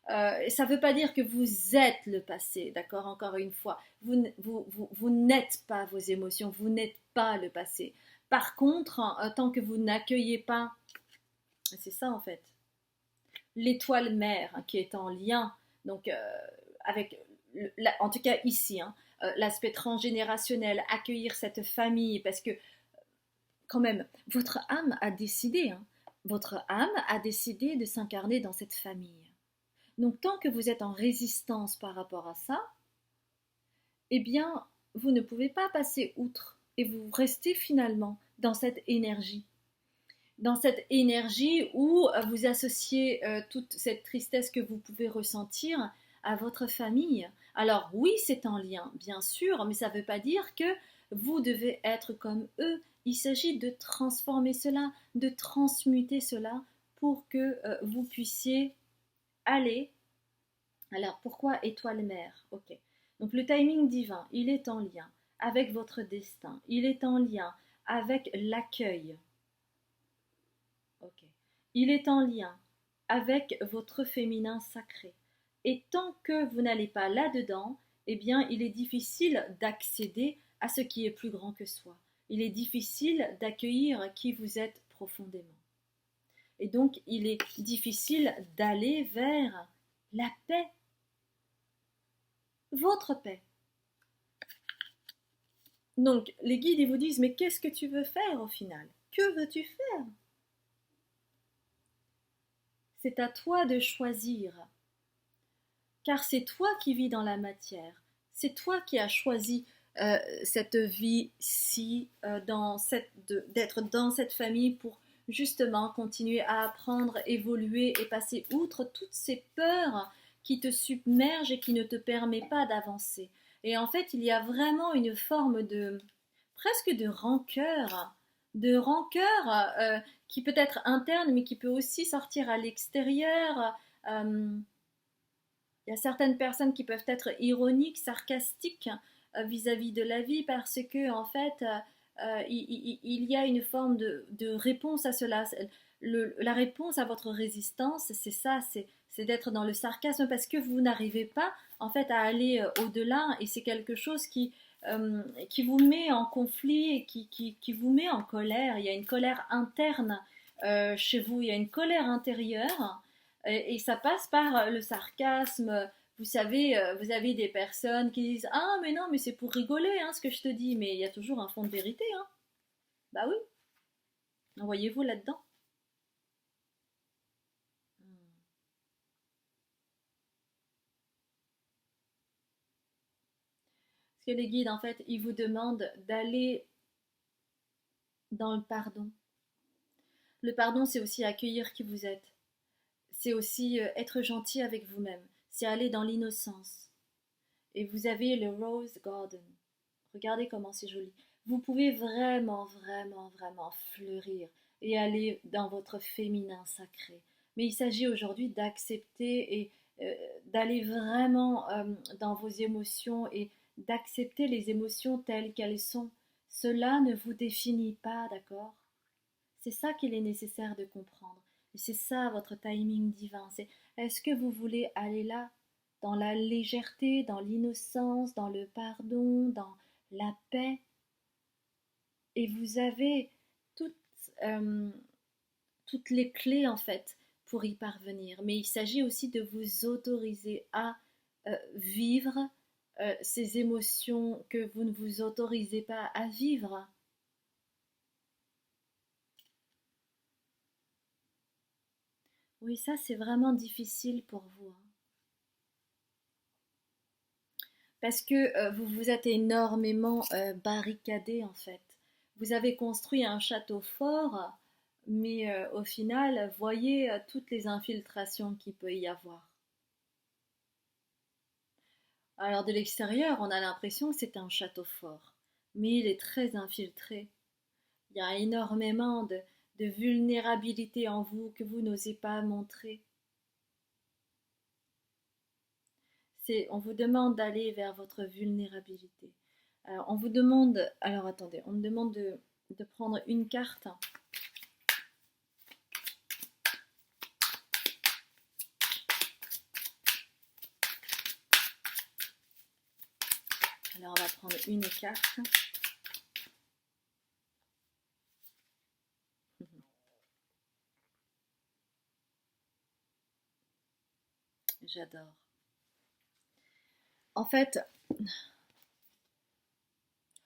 ça ne veut pas dire que vous êtes le passé, d'accord. Encore une fois, vous n'êtes pas vos émotions, vous n'êtes pas le passé. Par contre, tant que vous n'accueillez pas, c'est ça en fait, l'étoile mère qui est en lien donc avec en tout cas ici l'aspect transgénérationnel, accueillir cette famille parce que quand même votre âme a décidé votre âme a décidé de s'incarner dans cette famille. Donc tant que vous êtes en résistance par rapport à ça, eh bien vous ne pouvez pas passer outre et vous restez finalement dans cette énergie où vous associez toute cette tristesse que vous pouvez ressentir à votre famille. Alors oui, c'est en lien, bien sûr, mais ça ne veut pas dire que vous devez être comme eux. Il s'agit de transformer cela, de transmuter cela pour que vous puissiez aller. Alors pourquoi étoile mère? Ok. Donc le timing divin, il est en lien avec votre destin, il est en lien avec l'accueil. Ok. Il est en lien avec votre féminin sacré. Et tant que vous n'allez pas là-dedans, eh bien, il est difficile d'accéder à ce qui est plus grand que soi. Il est difficile d'accueillir qui vous êtes profondément. Et donc, il est difficile d'aller vers la paix. Votre paix. Donc, les guides, ils vous disent, mais qu'est-ce que tu veux faire au final? Que veux-tu faire? C'est à toi de choisir. Car c'est toi qui vis dans la matière. C'est toi qui as choisi cette vie-ci, d'être dans cette famille pour justement continuer à apprendre, évoluer et passer outre toutes ces peurs qui te submergent et qui ne te permettent pas d'avancer. Et en fait, il y a vraiment une forme de presque de rancœur qui peut être interne, mais qui peut aussi sortir à l'extérieur. Il y a certaines personnes qui peuvent être ironiques, sarcastiques vis-à-vis de la vie parce que en fait, il y a une forme de réponse à cela. La réponse à votre résistance, c'est ça, c'est d'être dans le sarcasme parce que vous n'arrivez pas en fait à aller au-delà et c'est quelque chose qui qui vous met en conflit et qui vous met en colère. Il y a une colère interne chez vous, il y a une colère intérieure et ça passe par le sarcasme. Vous savez, vous avez des personnes qui disent ah mais non mais c'est pour rigoler hein, ce que je te dis, mais il y a toujours un fond de vérité. Hein. Bah oui, voyez-vous là-dedans. Parce que les guides, en fait, ils vous demandent d'aller dans le pardon. Le pardon, c'est aussi accueillir qui vous êtes. C'est aussi être gentil avec vous-même. C'est aller dans l'innocence. Et vous avez le Rose Garden. Regardez comment c'est joli. Vous pouvez vraiment, vraiment, vraiment fleurir et aller dans votre féminin sacré. Mais il s'agit aujourd'hui d'accepter et d'aller vraiment dans vos émotions et d'accepter les émotions telles qu'elles sont. Cela ne vous définit pas, d'accord? C'est ça qu'il est nécessaire de comprendre. Et c'est ça votre timing divin. C'est est-ce que vous voulez aller là, dans la légèreté, dans l'innocence, dans le pardon, dans la paix? Et vous avez toutes, euh, toutes les clés en fait pour y parvenir. Mais il s'agit aussi de vous autoriser à vivre ces émotions que vous ne vous autorisez pas à vivre. Oui, ça c'est vraiment difficile pour vous. Hein. Parce que vous vous êtes énormément barricadé en fait. Vous avez construit un château fort, mais au final, voyez toutes les infiltrations qu'il peut y avoir. Alors de l'extérieur, on a l'impression que c'est un château fort, mais il est très infiltré. Il y a énormément de vulnérabilité en vous que vous n'osez pas montrer. On vous demande d'aller vers votre vulnérabilité. Alors, on vous demande, alors attendez, on me demande de prendre une carte. Alors, on va prendre une carte. J'adore. En fait,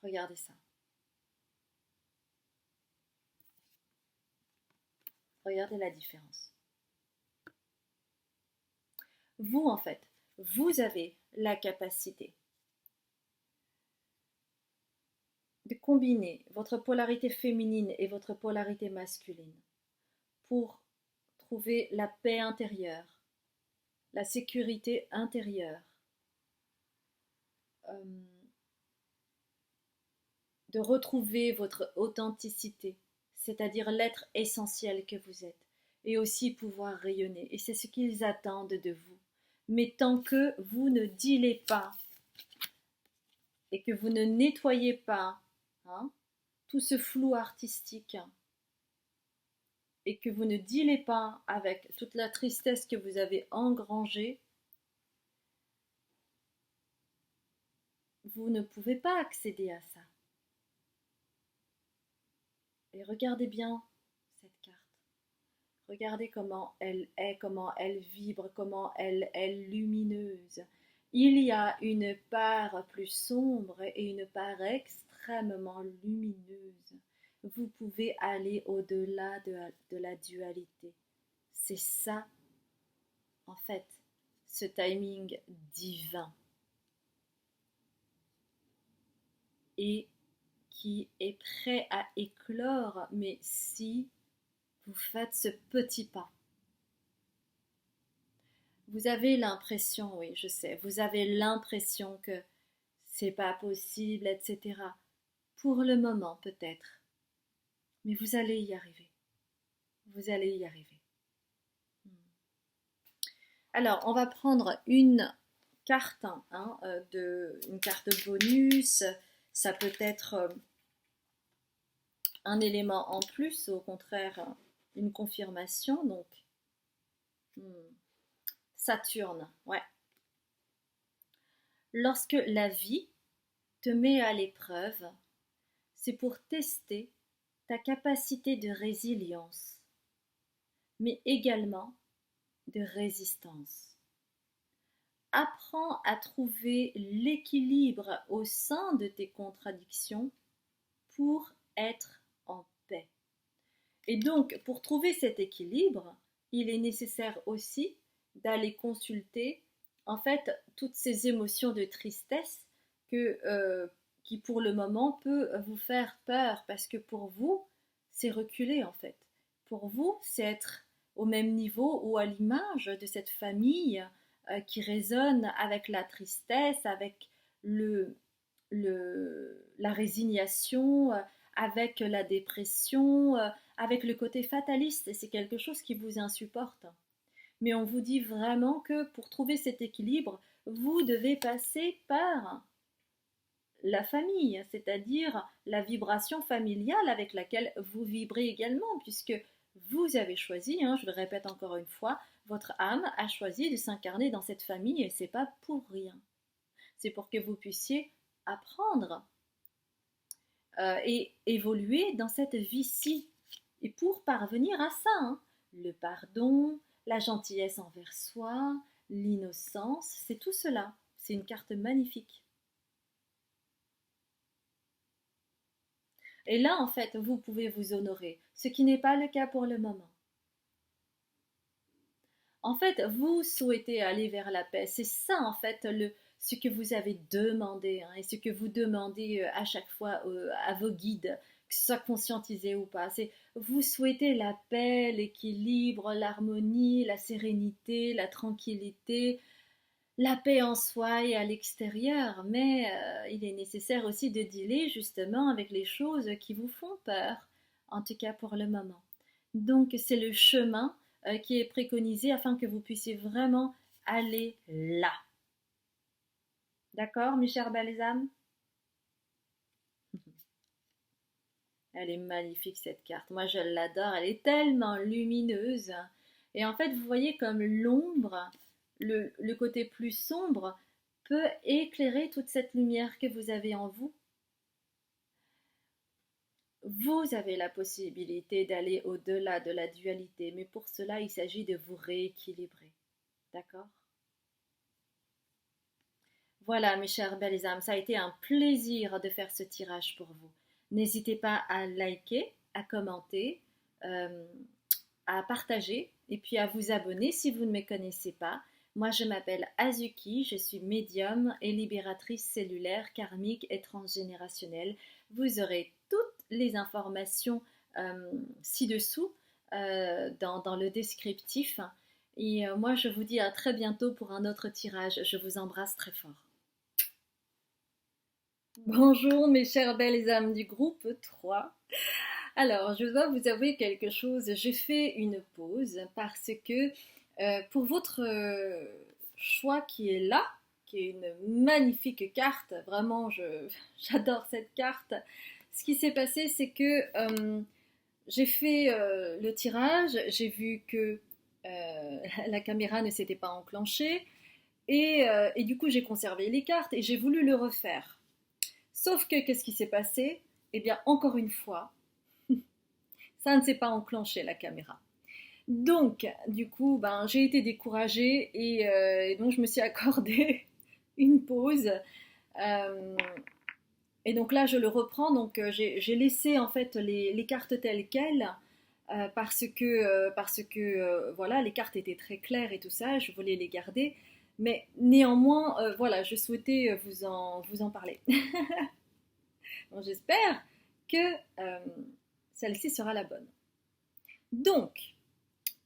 regardez ça. Regardez la différence. Vous, en fait, vous avez la capacité de combiner votre polarité féminine et votre polarité masculine pour trouver la paix intérieure, la sécurité intérieure, euh, de retrouver votre authenticité, c'est-à-dire l'être essentiel que vous êtes, et aussi pouvoir rayonner. Et c'est ce qu'ils attendent de vous. Mais tant que vous ne dealez pas et que vous ne nettoyez pas hein, tout ce flou artistique et que vous ne dealez pas avec toute la tristesse que vous avez engrangée, vous ne pouvez pas accéder à ça. Et regardez bien cette carte. Regardez comment elle est, comment elle vibre, comment elle est lumineuse. Il y a une part plus sombre et une part extrêmement lumineuse. Vous pouvez aller au-delà de la dualité. C'est ça, en fait, ce timing divin. Et qui est prêt à éclore, mais si vous faites ce petit pas. Vous avez l'impression, oui, je sais, vous avez l'impression que c'est pas possible, etc. Pour le moment, peut-être. Mais vous allez y arriver. Vous allez y arriver. Alors, on va prendre une carte, hein, une carte bonus. Ça peut être un élément en plus, au contraire, une confirmation. Donc, Saturne, ouais. Lorsque la vie te met à l'épreuve, c'est pour tester ta capacité de résilience, mais également de résistance. Apprends à trouver l'équilibre au sein de tes contradictions pour être en paix. Et donc, pour trouver cet équilibre, il est nécessaire aussi d'aller consulter en fait toutes ces émotions de tristesse qui pour le moment peut vous faire peur parce que pour vous, c'est reculer en fait. Pour vous, c'est être au même niveau ou à l'image de cette famille qui résonne avec la tristesse, avec le, la résignation, avec la dépression, avec le côté fataliste, et c'est quelque chose qui vous insupporte. Mais on vous dit vraiment que pour trouver cet équilibre, vous devez passer par la famille, c'est-à-dire la vibration familiale avec laquelle vous vibrez également, puisque vous avez choisi, je le répète encore une fois, votre âme a choisi de s'incarner dans cette famille et c'est pas pour rien. C'est pour que vous puissiez apprendre et évoluer dans cette vie-ci. Et pour parvenir à ça, le pardon, la gentillesse envers soi, l'innocence, c'est tout cela. C'est une carte magnifique. Et là, en fait, vous pouvez vous honorer, ce qui n'est pas le cas pour le moment. En fait, vous souhaitez aller vers la paix. C'est ça, en fait, ce que vous avez demandé et ce que vous demandez à chaque fois à vos guides, que ce soit conscientisé ou pas. C'est vous souhaitez la paix, l'équilibre, l'harmonie, la sérénité, la tranquillité, la paix en soi et à l'extérieur. Mais il est nécessaire aussi de dealer justement avec les choses qui vous font peur, en tout cas pour le moment. Donc c'est le chemin qui est préconisé afin que vous puissiez vraiment aller là. D'accord, mes chères belles âmes? Elle est magnifique cette carte. Moi, je l'adore. Elle est tellement lumineuse. Et en fait, vous voyez comme l'ombre, le côté plus sombre, peut éclairer toute cette lumière que vous avez en vous. Vous avez la possibilité d'aller au-delà de la dualité, mais pour cela, il s'agit de vous rééquilibrer. D'accord? Voilà, mes chères belles âmes, ça a été un plaisir de faire ce tirage pour vous. N'hésitez pas à liker, à commenter, euh, à partager et puis à vous abonner si vous ne me connaissez pas. Moi, je m'appelle Azuki, je suis médium et libératrice cellulaire, karmique et transgénérationnelle. Vous aurez toutes les informations ci-dessous dans le descriptif. Et moi, je vous dis à très bientôt pour un autre tirage. Je vous embrasse très fort. Bonjour mes chères belles âmes du groupe 3. Alors, je dois vous avouer quelque chose. J'ai fait une pause parce que pour votre choix qui est là, qui est une magnifique carte, vraiment, j'adore cette carte. Ce qui s'est passé, c'est que j'ai fait le tirage, j'ai vu que la caméra ne s'était pas enclenchée et du coup, j'ai conservé les cartes et j'ai voulu le refaire. Sauf que, qu'est-ce qui s'est passé? Eh bien, encore une fois, ça ne s'est pas enclenché la caméra. Donc, du coup, j'ai été découragée et donc je me suis accordé une pause. Et donc là, je le reprends. Donc, j'ai laissé en fait les cartes telles quelles parce que voilà, les cartes étaient très claires et tout ça. Je voulais les garder. Mais néanmoins, voilà, je souhaitais vous en parler. Donc, j'espère que celle-ci sera la bonne. Donc,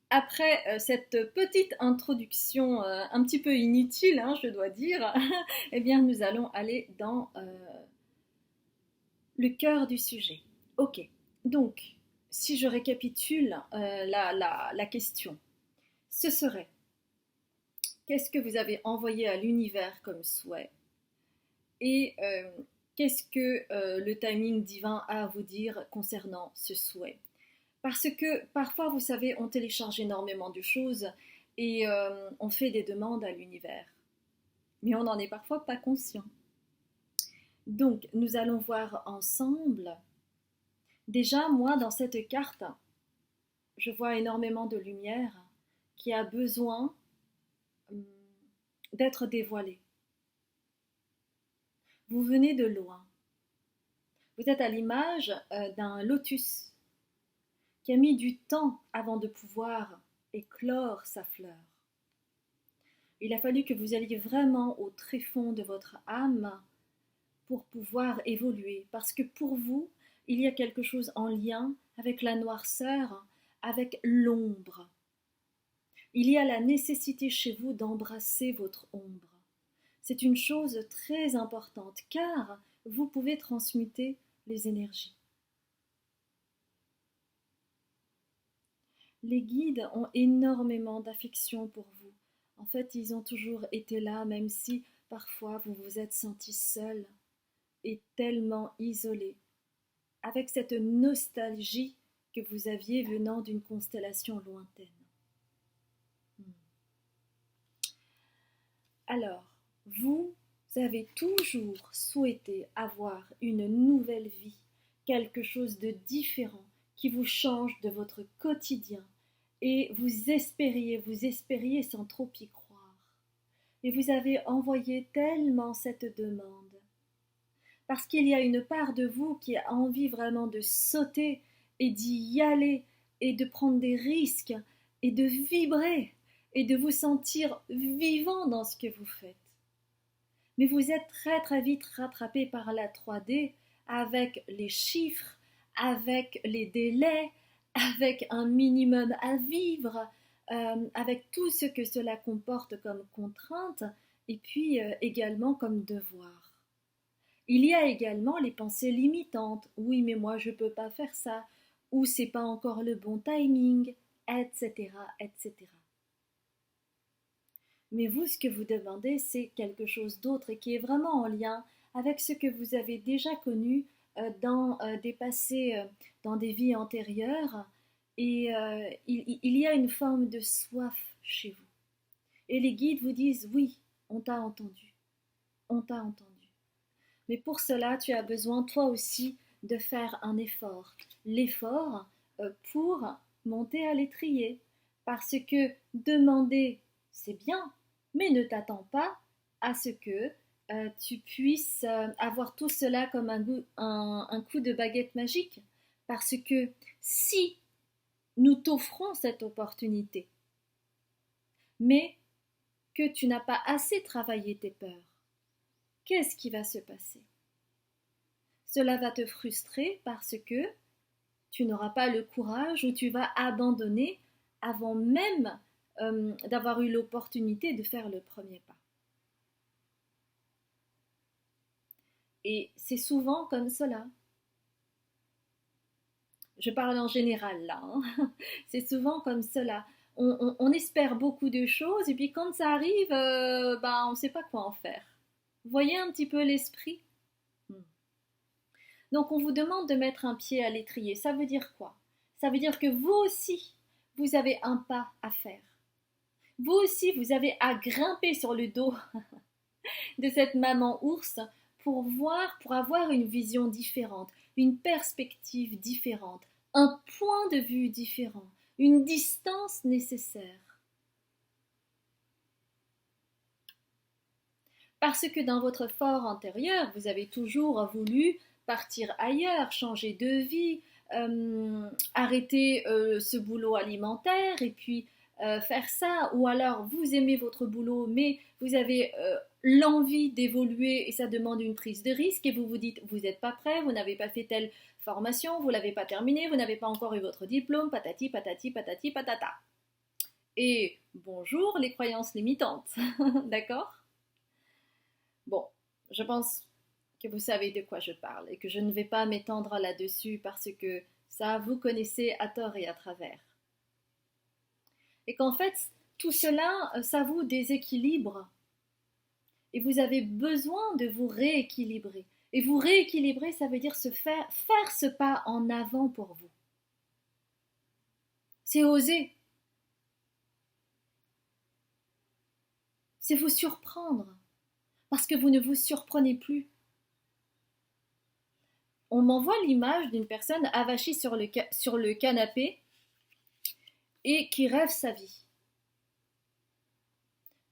après cette petite introduction un petit peu inutile, je dois dire, eh bien, nous allons aller dans le cœur du sujet. Ok, donc, si je récapitule la question, ce serait, qu'est-ce que vous avez envoyé à l'univers comme souhait et qu'est-ce que le timing divin a à vous dire concernant ce souhait? Parce que parfois, vous savez, on télécharge énormément de choses et on fait des demandes à l'univers. Mais on n'en est parfois pas conscient. Donc, nous allons voir ensemble. Déjà, moi, dans cette carte, je vois énormément de lumière qui a besoin hum, d'être dévoilée. Vous venez de loin. Vous êtes à l'image d'un lotus qui a mis du temps avant de pouvoir éclore sa fleur. Il a fallu que vous alliez vraiment au tréfonds de votre âme pour pouvoir évoluer, parce que pour vous, il y a quelque chose en lien avec la noirceur, avec l'ombre. Il y a la nécessité chez vous d'embrasser votre ombre. C'est une chose très importante, car vous pouvez transmuter les énergies. Les guides ont énormément d'affection pour vous. En fait, ils ont toujours été là, même si parfois vous vous êtes senti seul et tellement isolé, avec cette nostalgie que vous aviez venant d'une constellation lointaine. Alors, vous avez toujours souhaité avoir une nouvelle vie, quelque chose de différent qui vous change de votre quotidien, et vous espériez sans trop y croire. Et vous avez envoyé tellement cette demande, parce qu'il y a une part de vous qui a envie vraiment de sauter et d'y aller et de prendre des risques et de vibrer et de vous sentir vivant dans ce que vous faites. Mais vous êtes très très vite rattrapé par la 3D avec les chiffres, avec les délais, avec un minimum à vivre, avec tout ce que cela comporte comme contrainte et puis également comme devoir. Il y a également les pensées limitantes. Oui, mais moi je ne peux pas faire ça. Ou c'est pas encore le bon timing, etc., etc. Mais vous, ce que vous demandez, c'est quelque chose d'autre et qui est vraiment en lien avec ce que vous avez déjà connu dans des passés, dans des vies antérieures. Et il y a une forme de soif chez vous. Et les guides vous disent, oui, on t'a entendu. On t'a entendu. Mais pour cela, tu as besoin, toi aussi, de faire un effort. L'effort pour monter à l'étrier. Parce que demander, c'est bien, mais ne t'attends pas à ce que tu puisses avoir tout cela comme un coup de baguette magique. Parce que si nous t'offrons cette opportunité, mais que tu n'as pas assez travaillé tes peurs, qu'est-ce qui va se passer? Cela va te frustrer parce que tu n'auras pas le courage ou tu vas abandonner avant même d'avoir eu l'opportunité de faire le premier pas. Et c'est souvent comme cela. Je parle en général là. Hein. C'est souvent comme cela. On espère beaucoup de choses et puis quand ça arrive, on ne sait pas quoi en faire. Vous voyez un petit peu l'esprit? Donc on vous demande de mettre un pied à l'étrier. Ça veut dire quoi? Ça veut dire que vous aussi, vous avez un pas à faire. Vous aussi, vous avez à grimper sur le dos de cette maman ours pour voir, pour avoir une vision différente, une perspective différente, un point de vue différent, une distance nécessaire. Parce que dans votre fort antérieur, vous avez toujours voulu partir ailleurs, changer de vie, arrêter ce boulot alimentaire et puis faire ça. Ou alors vous aimez votre boulot, mais vous avez l'envie d'évoluer et ça demande une prise de risque et vous vous dites vous n'êtes pas prêt, vous n'avez pas fait telle formation, vous ne l'avez pas terminée, vous n'avez pas encore eu votre diplôme, patati patati patati patata. Et bonjour les croyances limitantes, d'accord? Bon, je pense que vous savez de quoi je parle et que je ne vais pas m'étendre là-dessus parce que ça, vous connaissez à tort et à travers. Et qu'en fait, tout cela, ça vous déséquilibre. Et vous avez besoin de vous rééquilibrer. Et vous rééquilibrer, ça veut dire faire ce pas en avant pour vous. C'est oser. C'est vous surprendre. Parce que vous ne vous surprenez plus. On m'envoie l'image d'une personne avachie sur le canapé et qui rêve sa vie,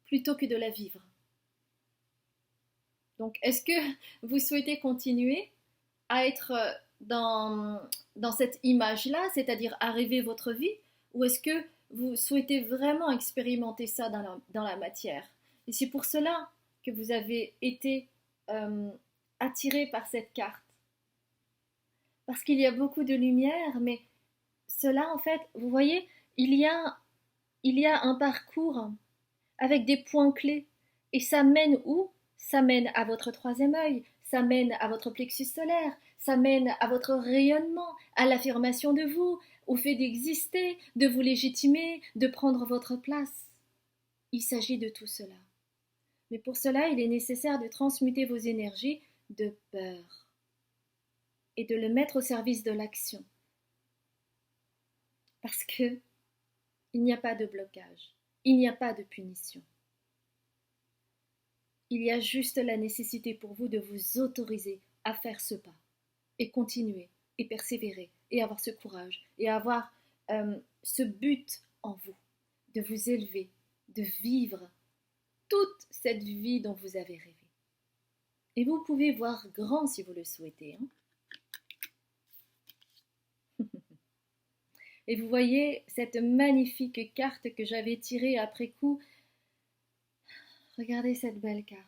plutôt que de la vivre. Donc, est-ce que vous souhaitez continuer à être dans cette image-là, c'est-à-dire à rêver votre vie, ou est-ce que vous souhaitez vraiment expérimenter ça dans la matière? Et c'est pour cela que vous avez été euh, attiré par cette carte. Parce qu'il y a beaucoup de lumière, mais cela, en fait, vous voyez, il y a, il y a un parcours avec des points clés. Et ça mène où? Ça mène à votre troisième œil, ça mène à votre plexus solaire, ça mène à votre rayonnement, à l'affirmation de vous, au fait d'exister, de vous légitimer, de prendre votre place. Il s'agit de tout cela. Mais pour cela, il est nécessaire de transmuter vos énergies de peur et de le mettre au service de l'action. Parce que il n'y a pas de blocage, il n'y a pas de punition. Il y a juste la nécessité pour vous de vous autoriser à faire ce pas et continuer et persévérer et avoir ce courage et avoir ce but en vous, de vous élever, de vivre toute cette vie dont vous avez rêvé. Et vous pouvez voir grand si vous le souhaitez. Et vous voyez cette magnifique carte que j'avais tirée après coup. Regardez cette belle carte.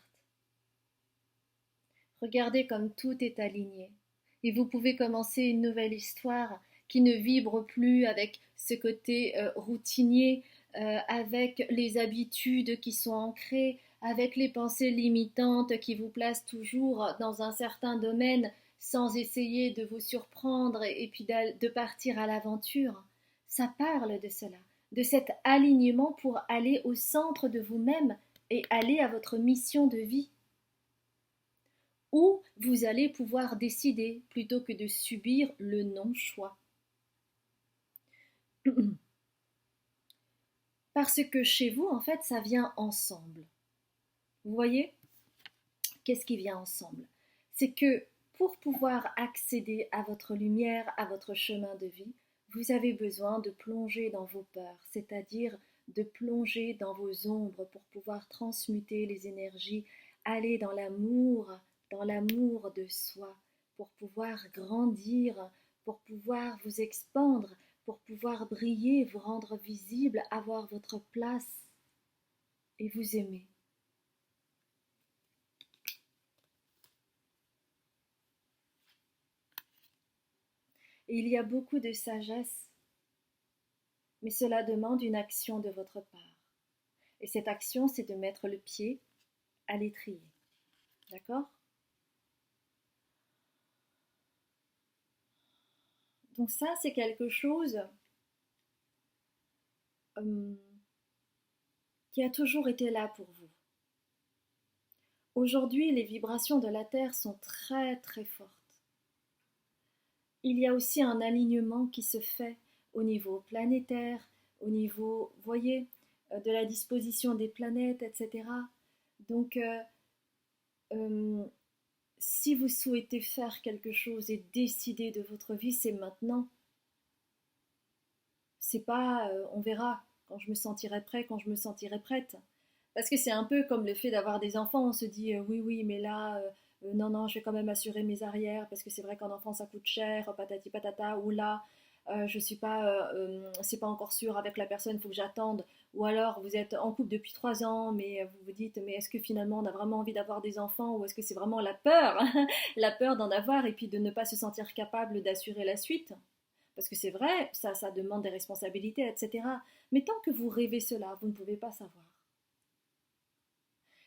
Regardez comme tout est aligné. Et vous pouvez commencer une nouvelle histoire qui ne vibre plus avec ce côté routinier, avec les habitudes qui sont ancrées, avec les pensées limitantes qui vous placent toujours dans un certain domaine sans essayer de vous surprendre et puis de partir à l'aventure. Ça parle de cela, de cet alignement pour aller au centre de vous-même et aller à votre mission de vie, où vous allez pouvoir décider plutôt que de subir le non-choix. Parce que chez vous, en fait, ça vient ensemble. Vous voyez? Qu'est-ce qui vient ensemble? C'est que pour pouvoir accéder à votre lumière, à votre chemin de vie, vous avez besoin de plonger dans vos peurs, c'est-à-dire de plonger dans vos ombres pour pouvoir transmuter les énergies, aller dans l'amour de soi, pour pouvoir grandir, pour pouvoir vous expandre, pour pouvoir briller, vous rendre visible, avoir votre place et vous aimer. Et il y a beaucoup de sagesse, mais cela demande une action de votre part. Et cette action, c'est de mettre le pied à l'étrier. D'accord? Donc ça, c'est quelque chose euh, qui a toujours été là pour vous. Aujourd'hui, les vibrations de la Terre sont très très fortes. Il y a aussi un alignement qui se fait au niveau planétaire, au niveau, voyez, de la disposition des planètes, etc. Donc, euh, si vous souhaitez faire quelque chose et décider de votre vie, c'est maintenant. C'est pas on verra quand je me sentirai prêt, quand je me sentirai prête. Parce que c'est un peu comme le fait d'avoir des enfants, on se dit oui, oui, mais là, non, non, je vais quand même assurer mes arrières, parce que c'est vrai qu'un enfant ça coûte cher, patati patata, ou là, je suis pas, c'est pas encore sûr avec la personne, il faut que j'attende. Ou alors vous êtes en couple depuis 3 ans, mais vous vous dites, mais est-ce que finalement on a vraiment envie d'avoir des enfants, ou est-ce que c'est vraiment la peur, la peur d'en avoir, et puis de ne pas se sentir capable d'assurer la suite? Parce que c'est vrai, ça demande des responsabilités, etc. Mais tant que vous rêvez cela, vous ne pouvez pas savoir.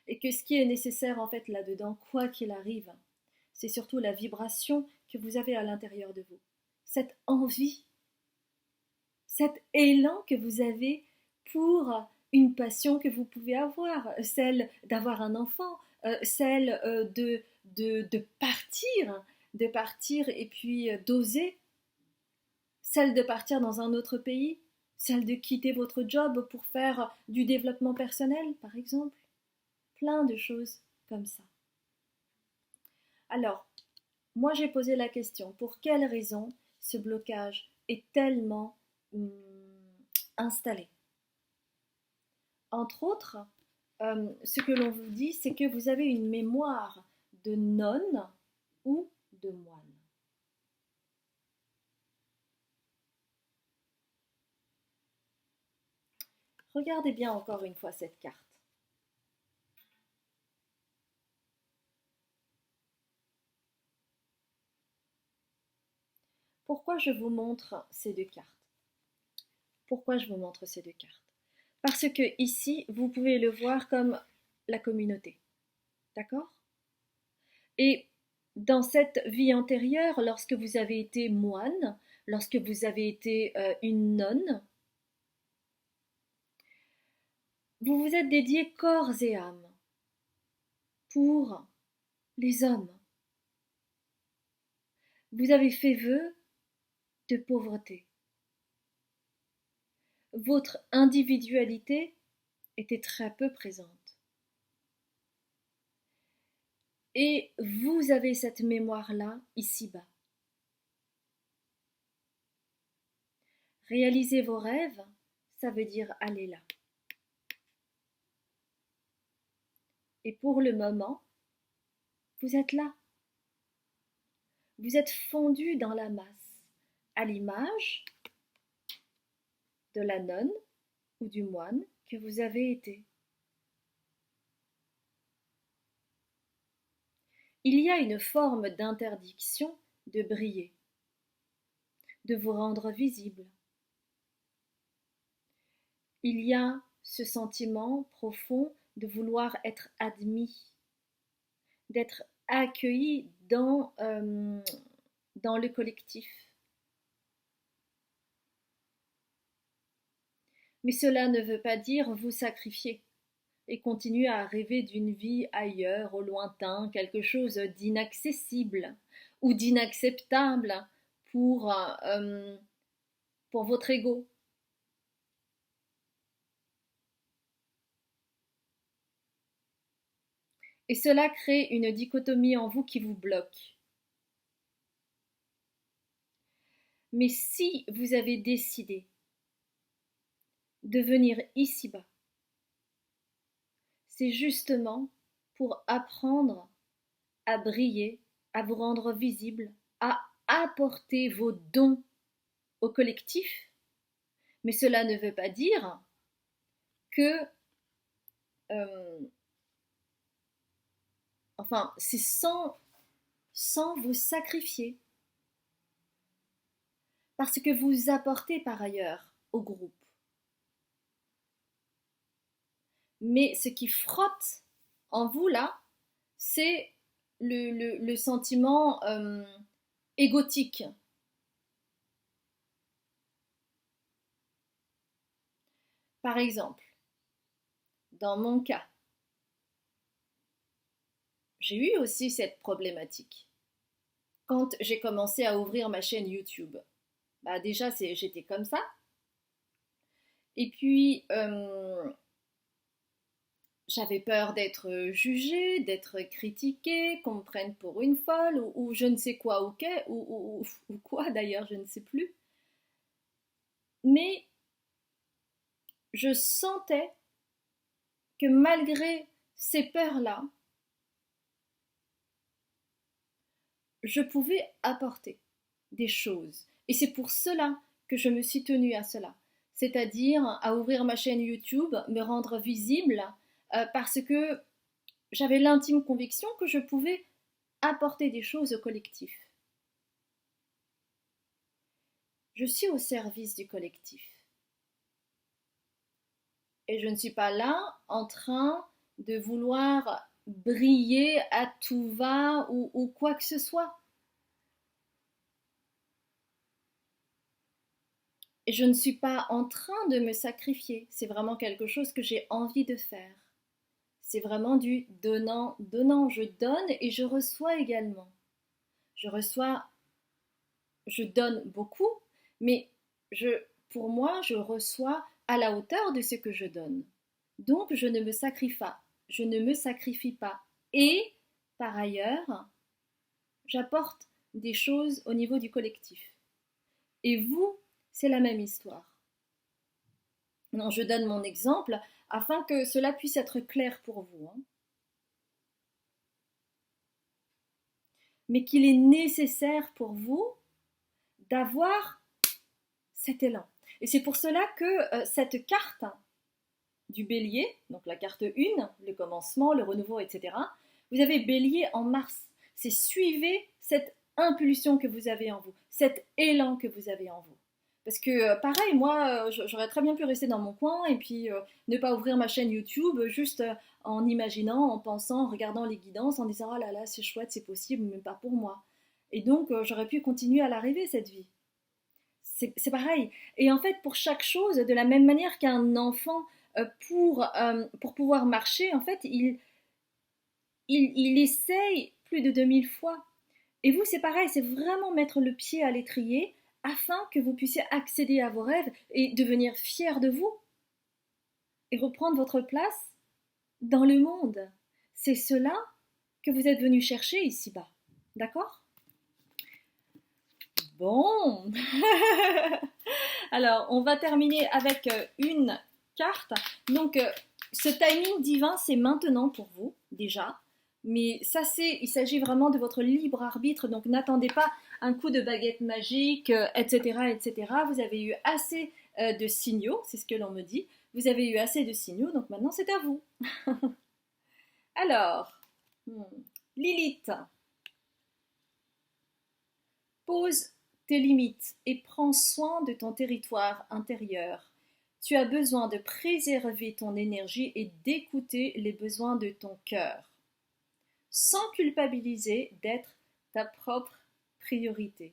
Et que ce qui est nécessaire en fait là-dedans, quoi qu'il arrive, c'est surtout la vibration que vous avez à l'intérieur de vous. Cette envie, cet élan que vous avez pour une passion que vous pouvez avoir, celle d'avoir un enfant, celle de partir et puis d'oser, celle de partir dans un autre pays, celle de quitter votre job pour faire du développement personnel, par exemple. Plein de choses comme ça. Alors, moi j'ai posé la question, pour quelle raison ce blocage est tellement hum, installé? Entre autres, ce que l'on vous dit, c'est que vous avez une mémoire de nonne ou de moine. Regardez bien encore une fois cette carte. Pourquoi je vous montre ces deux cartes? Pourquoi je vous montre ces deux cartes? Parce que ici, vous pouvez le voir comme la communauté. D'accord? Et dans cette vie antérieure, lorsque vous avez été moine, lorsque vous avez été une nonne, vous vous êtes dédié corps et âme pour les hommes. Vous avez fait vœu de pauvreté. Votre individualité était très peu présente. Et vous avez cette mémoire-là ici-bas. Réaliser vos rêves, ça veut dire aller là. Et pour le moment, vous êtes là. Vous êtes fondu dans la masse, à l'image de la nonne ou du moine que vous avez été. Il y a une forme d'interdiction de briller, de vous rendre visible. Il y a ce sentiment profond de vouloir être admis, d'être accueilli dans le collectif. Mais cela ne veut pas dire vous sacrifier et continuer à rêver d'une vie ailleurs, au lointain, quelque chose d'inaccessible ou d'inacceptable pour votre ego. Et cela crée une dichotomie en vous qui vous bloque. Mais si vous avez décidé de venir ici-bas, c'est justement pour apprendre à briller, à vous rendre visible, à apporter vos dons au collectif. Mais cela ne veut pas dire que c'est sans vous sacrifier. Parce que vous apportez par ailleurs au groupe. Mais ce qui frotte en vous là, c'est le sentiment égotique. Par exemple, dans mon cas, j'ai eu aussi cette problématique. Quand j'ai commencé à ouvrir ma chaîne YouTube, déjà j'étais comme ça. Et puis j'avais peur d'être jugée, d'être critiquée, qu'on me prenne pour une folle ou je ne sais quoi ou quoi d'ailleurs, je ne sais plus. Mais je sentais que malgré ces peurs-là, je pouvais apporter des choses. Et c'est pour cela que je me suis tenue à cela. C'est-à-dire à ouvrir ma chaîne YouTube, me rendre visible, parce que j'avais l'intime conviction que je pouvais apporter des choses au collectif. Je suis au service du collectif. Et je ne suis pas là en train de vouloir briller à tout va ou quoi que ce soit. Et je ne suis pas en train de me sacrifier. C'est vraiment quelque chose que j'ai envie de faire. C'est vraiment du donnant, donnant. Je donne et je reçois également. Je reçois, je donne beaucoup, mais pour moi, je reçois à la hauteur de ce que je donne. Donc, je ne me sacrifie pas. Je ne me sacrifie pas. Et, par ailleurs, j'apporte des choses au niveau du collectif. Et vous, c'est la même histoire. Non, je donne mon exemple afin que cela puisse être clair pour vous, hein. Mais qu'il est nécessaire pour vous d'avoir cet élan. Et c'est pour cela que cette carte du bélier, donc la carte 1, le commencement, le renouveau, etc., vous avez bélier en mars. C'est suivez cette impulsion que vous avez en vous, cet élan que vous avez en vous. Parce que pareil, moi, j'aurais très bien pu rester dans mon coin et puis ne pas ouvrir ma chaîne YouTube juste en imaginant, en pensant, en regardant les guidances, en disant « Ah là là, c'est chouette, c'est possible, mais pas pour moi ». Et donc, j'aurais pu continuer à la rêver, cette vie. C'est pareil. Et en fait, pour chaque chose, de la même manière qu'un enfant, pour pouvoir marcher, en fait, il essaye plus de 2000 fois. Et vous, c'est pareil, c'est vraiment mettre le pied à l'étrier afin que vous puissiez accéder à vos rêves et devenir fier de vous et reprendre votre place dans le monde. C'est cela que vous êtes venu chercher ici-bas. D'accord? Bon. Alors, on va terminer avec une carte. Donc, ce timing divin, c'est maintenant pour vous, déjà. Mais ça, il s'agit vraiment de votre libre arbitre. Donc, n'attendez pas un coup de baguette magique, etc., etc. Vous avez eu assez de signaux, c'est ce que l'on me dit. Vous avez eu assez de signaux, donc maintenant, c'est à vous. Alors, Lilith, pose tes limites et prends soin de ton territoire intérieur. Tu as besoin de préserver ton énergie et d'écouter les besoins de ton cœur, sans culpabiliser d'être ta propre priorité.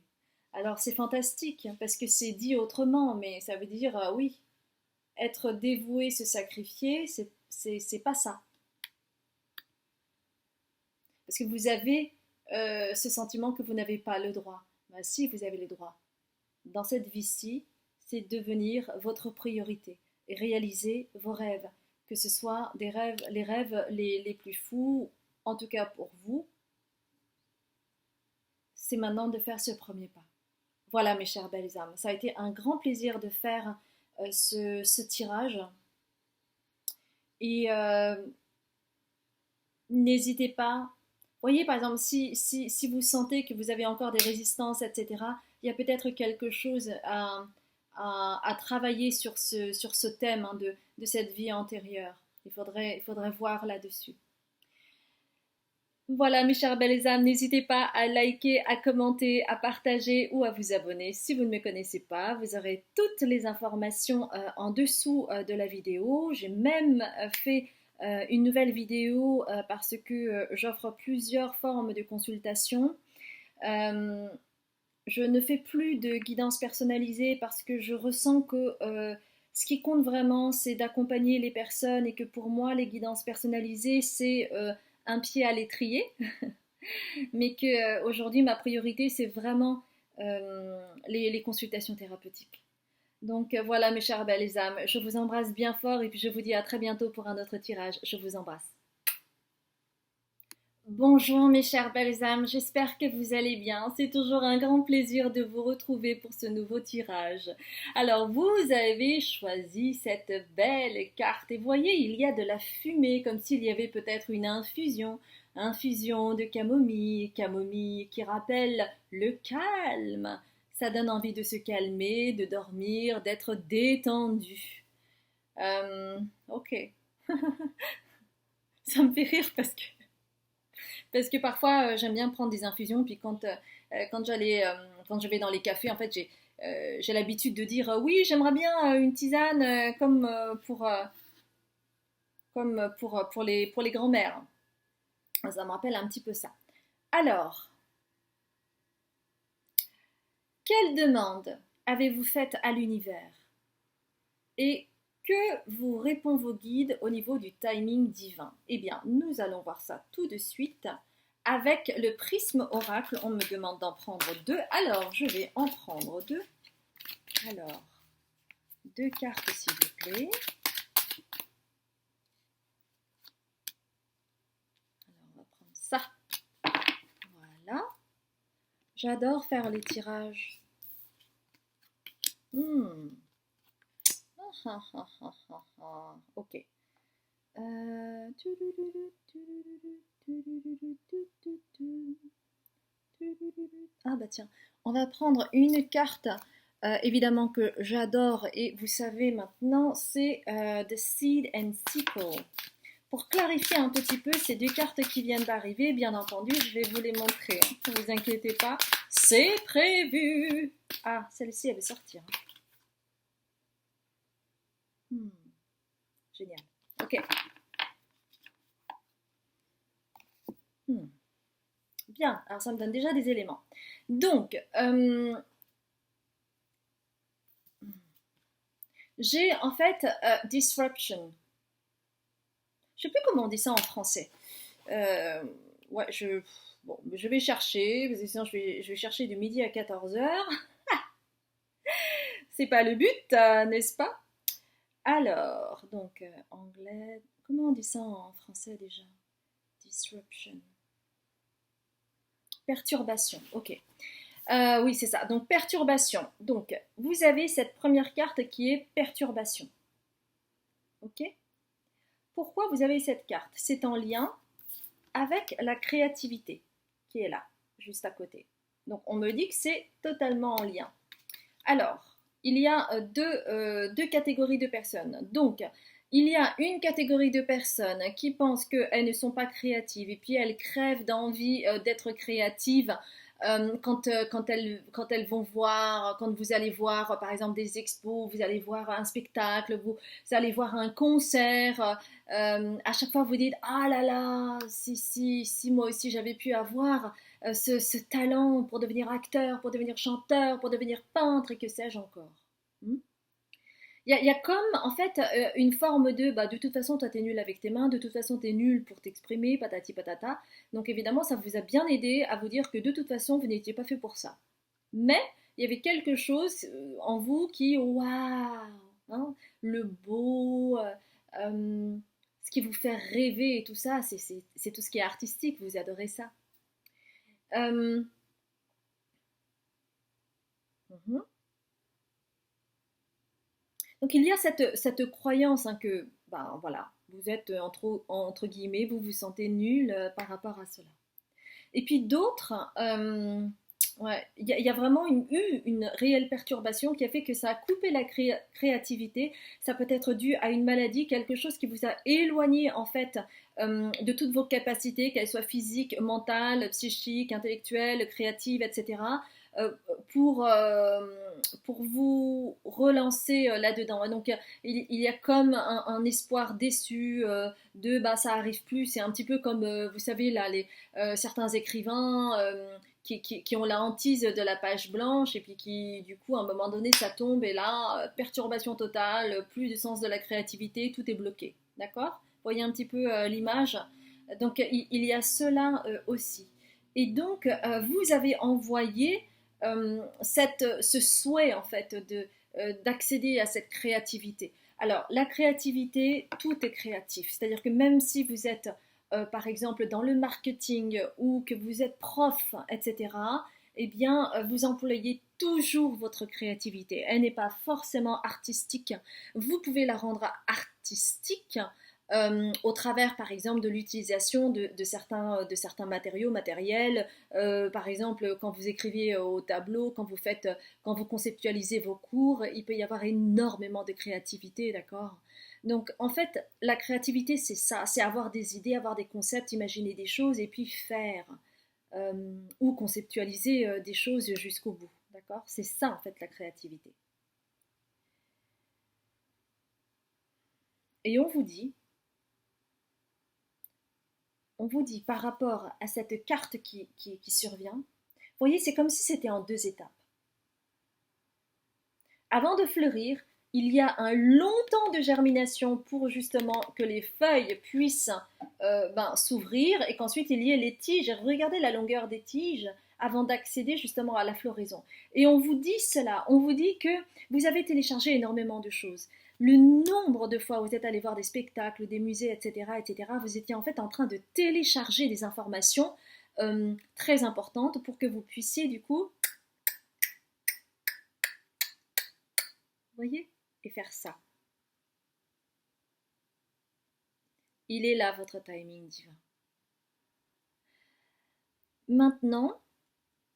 Alors c'est fantastique parce que c'est dit autrement, mais ça veut dire oui, être dévoué, se sacrifier, c'est pas ça. Parce que vous avez ce sentiment que vous n'avez pas le droit. Ben, si, vous avez le droit. Dans cette vie-ci, c'est devenir votre priorité et réaliser vos rêves, que ce soit les rêves les plus fous, en tout cas pour vous, c'est maintenant de faire ce premier pas. Voilà mes chères belles âmes, ça a été un grand plaisir de faire ce tirage et n'hésitez pas. Voyez par exemple si vous sentez que vous avez encore des résistances, etc., il y a peut-être quelque chose à travailler sur ce thème hein, de cette vie antérieure. Il faudrait voir là-dessus. Voilà mes chères belles âmes, n'hésitez pas à liker, à commenter, à partager ou à vous abonner si vous ne me connaissez pas. Vous aurez toutes les informations en dessous de la vidéo. J'ai même fait une nouvelle vidéo parce que j'offre plusieurs formes de consultation. Je ne fais plus de guidance personnalisée parce que je ressens que ce qui compte vraiment, c'est d'accompagner les personnes et que pour moi, les guidances personnalisées, c'est un pied à l'étrier. Mais que aujourd'hui, ma priorité, c'est vraiment les consultations thérapeutiques. Donc voilà, mes chères belles âmes, je vous embrasse bien fort et puis je vous dis à très bientôt pour un autre tirage. Je vous embrasse. Bonjour mes chères belles âmes, j'espère que vous allez bien. C'est toujours un grand plaisir de vous retrouver pour ce nouveau tirage. Alors vous avez choisi cette belle carte et voyez, il y a de la fumée comme s'il y avait peut-être une infusion de camomille, camomille qui rappelle le calme. Ça donne envie de se calmer, de dormir, d'être détendu. Ok. Ça me fait rire parce que parfois j'aime bien prendre des infusions puis quand quand je vais dans les cafés en fait j'ai l'habitude de dire oui j'aimerais bien une tisane comme pour les grands-mères. Ça me rappelle un petit peu ça. Alors, quelle demande avez-vous faite à l'univers et que vous répond vos guides au niveau du timing divin? Eh bien, nous allons voir ça tout de suite. Avec le prisme oracle, on me demande d'en prendre deux. Alors, je vais en prendre deux. Alors, deux cartes s'il vous plaît. Alors, on va prendre ça. Voilà. J'adore faire les tirages. Hmm. Ok. Ah bah tiens, on va prendre une carte évidemment que j'adore et vous savez maintenant, c'est The Seed and Sickle. Pour clarifier un petit peu ces deux cartes qui viennent d'arriver, bien entendu, je vais vous les montrer. Hein. Ne vous inquiétez pas, c'est prévu. Ah, celle-ci, elle va sortir. Génial. Ok. Bien, alors ça me donne déjà des éléments. Donc, j'ai en fait disruption. Je ne sais plus comment on dit ça en français. Euh, ouais, je vais chercher, parce que sinon je vais chercher de midi à 14h. C'est pas le but, n'est-ce pas? Alors, donc, anglais, comment on dit ça en français déjà? Disruption. Perturbation, ok. Oui, c'est ça. Donc, perturbation. Donc, vous avez cette première carte qui est perturbation. Ok? Pourquoi vous avez cette carte? C'est en lien avec la créativité qui est là, juste à côté. Donc, on me dit que c'est totalement en lien. Alors, il y a deux catégories de personnes. Donc, il y a une catégorie de personnes qui pensent qu'elles ne sont pas créatives et puis elles crèvent d'envie d'être créatives quand elles vont voir, quand vous allez voir par exemple des expos, vous allez voir un spectacle, vous allez voir un concert, à chaque fois vous dites ah là là, si moi aussi j'avais pu avoir ce talent pour devenir acteur, pour devenir chanteur, pour devenir peintre et que sais-je encore. Hmm. Il y a comme en fait une forme de bah, de toute façon toi t'es nul avec tes mains, de toute façon t'es nul pour t'exprimer, patati patata. Donc évidemment ça vous a bien aidé à vous dire que de toute façon vous n'étiez pas fait pour ça. Mais il y avait quelque chose en vous qui waouh, hein, le beau, ce qui vous fait rêver et tout ça, c'est tout ce qui est artistique, vous adorez ça. Euh, mhm. Donc il y a cette croyance hein, que, ben voilà, vous êtes entre guillemets, vous vous sentez nul par rapport à cela. Et puis d'autres, ouais, il y a vraiment eu une réelle perturbation qui a fait que ça a coupé la créativité. Ça peut être dû à une maladie, quelque chose qui vous a éloigné en fait de toutes vos capacités, qu'elles soient physiques, mentales, psychiques, intellectuelles, créatives, etc. euh, pour, euh, pour vous relancer là-dedans. Donc il y a comme un espoir déçu de bah ça arrive plus. C'est un petit peu comme vous savez là certains écrivains qui ont la hantise de la page blanche et puis qui du coup à un moment donné ça tombe et là perturbation totale, plus de sens de la créativité, tout est bloqué. D'accord? Vous voyez un petit peu l'image. Donc il y a cela aussi. Et donc vous avez envoyé ce souhait en fait d'accéder à cette créativité. Alors la créativité, tout est créatif. C'est-à-dire que même si vous êtes par exemple dans le marketing ou que vous êtes prof, etc., eh bien, vous employez toujours votre créativité. Elle n'est pas forcément artistique. Vous pouvez la rendre artistique au travers, par exemple, de l'utilisation de certains matériaux matériels. Par exemple, quand vous écrivez au tableau, quand vous conceptualisez vos cours, il peut y avoir énormément de créativité, d'accord? Donc, en fait, la créativité, c'est ça, c'est avoir des idées, avoir des concepts, imaginer des choses et puis faire ou conceptualiser des choses jusqu'au bout, d'accord? C'est ça, en fait, la créativité. Et on vous dit par rapport à cette carte qui survient, vous voyez, c'est comme si c'était en deux étapes. Avant de fleurir, il y a un long temps de germination pour justement que les feuilles puissent s'ouvrir et qu'ensuite il y ait les tiges. Regardez la longueur des tiges avant d'accéder justement à la floraison. Et on vous dit cela, on vous dit que vous avez téléchargé énormément de choses. Le nombre de fois où vous êtes allé voir des spectacles, des musées, etc., etc., vous étiez en fait en train de télécharger des informations très importante pour que vous puissiez du coup, vous voyez, et faire ça. Il est là votre timing divin. Maintenant,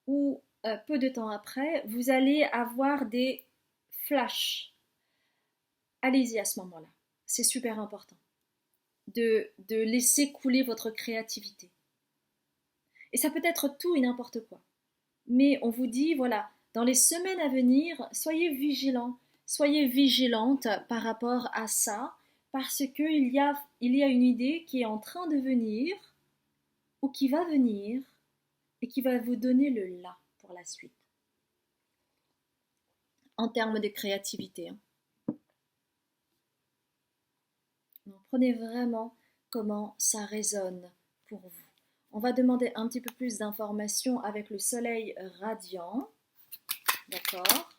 ou peu de temps après, vous allez avoir des flashs. Allez-y à ce moment-là. C'est super important de laisser couler votre créativité. Et ça peut être tout et n'importe quoi. Mais on vous dit, voilà, dans les semaines à venir, soyez vigilants, soyez vigilantes par rapport à ça, parce qu'il y a une idée qui est en train de venir, ou qui va venir, et qui va vous donner le là pour la suite. En termes de créativité. Donc, prenez vraiment comment ça résonne pour vous. On va demander un petit peu plus d'informations avec le soleil radiant. D'accord?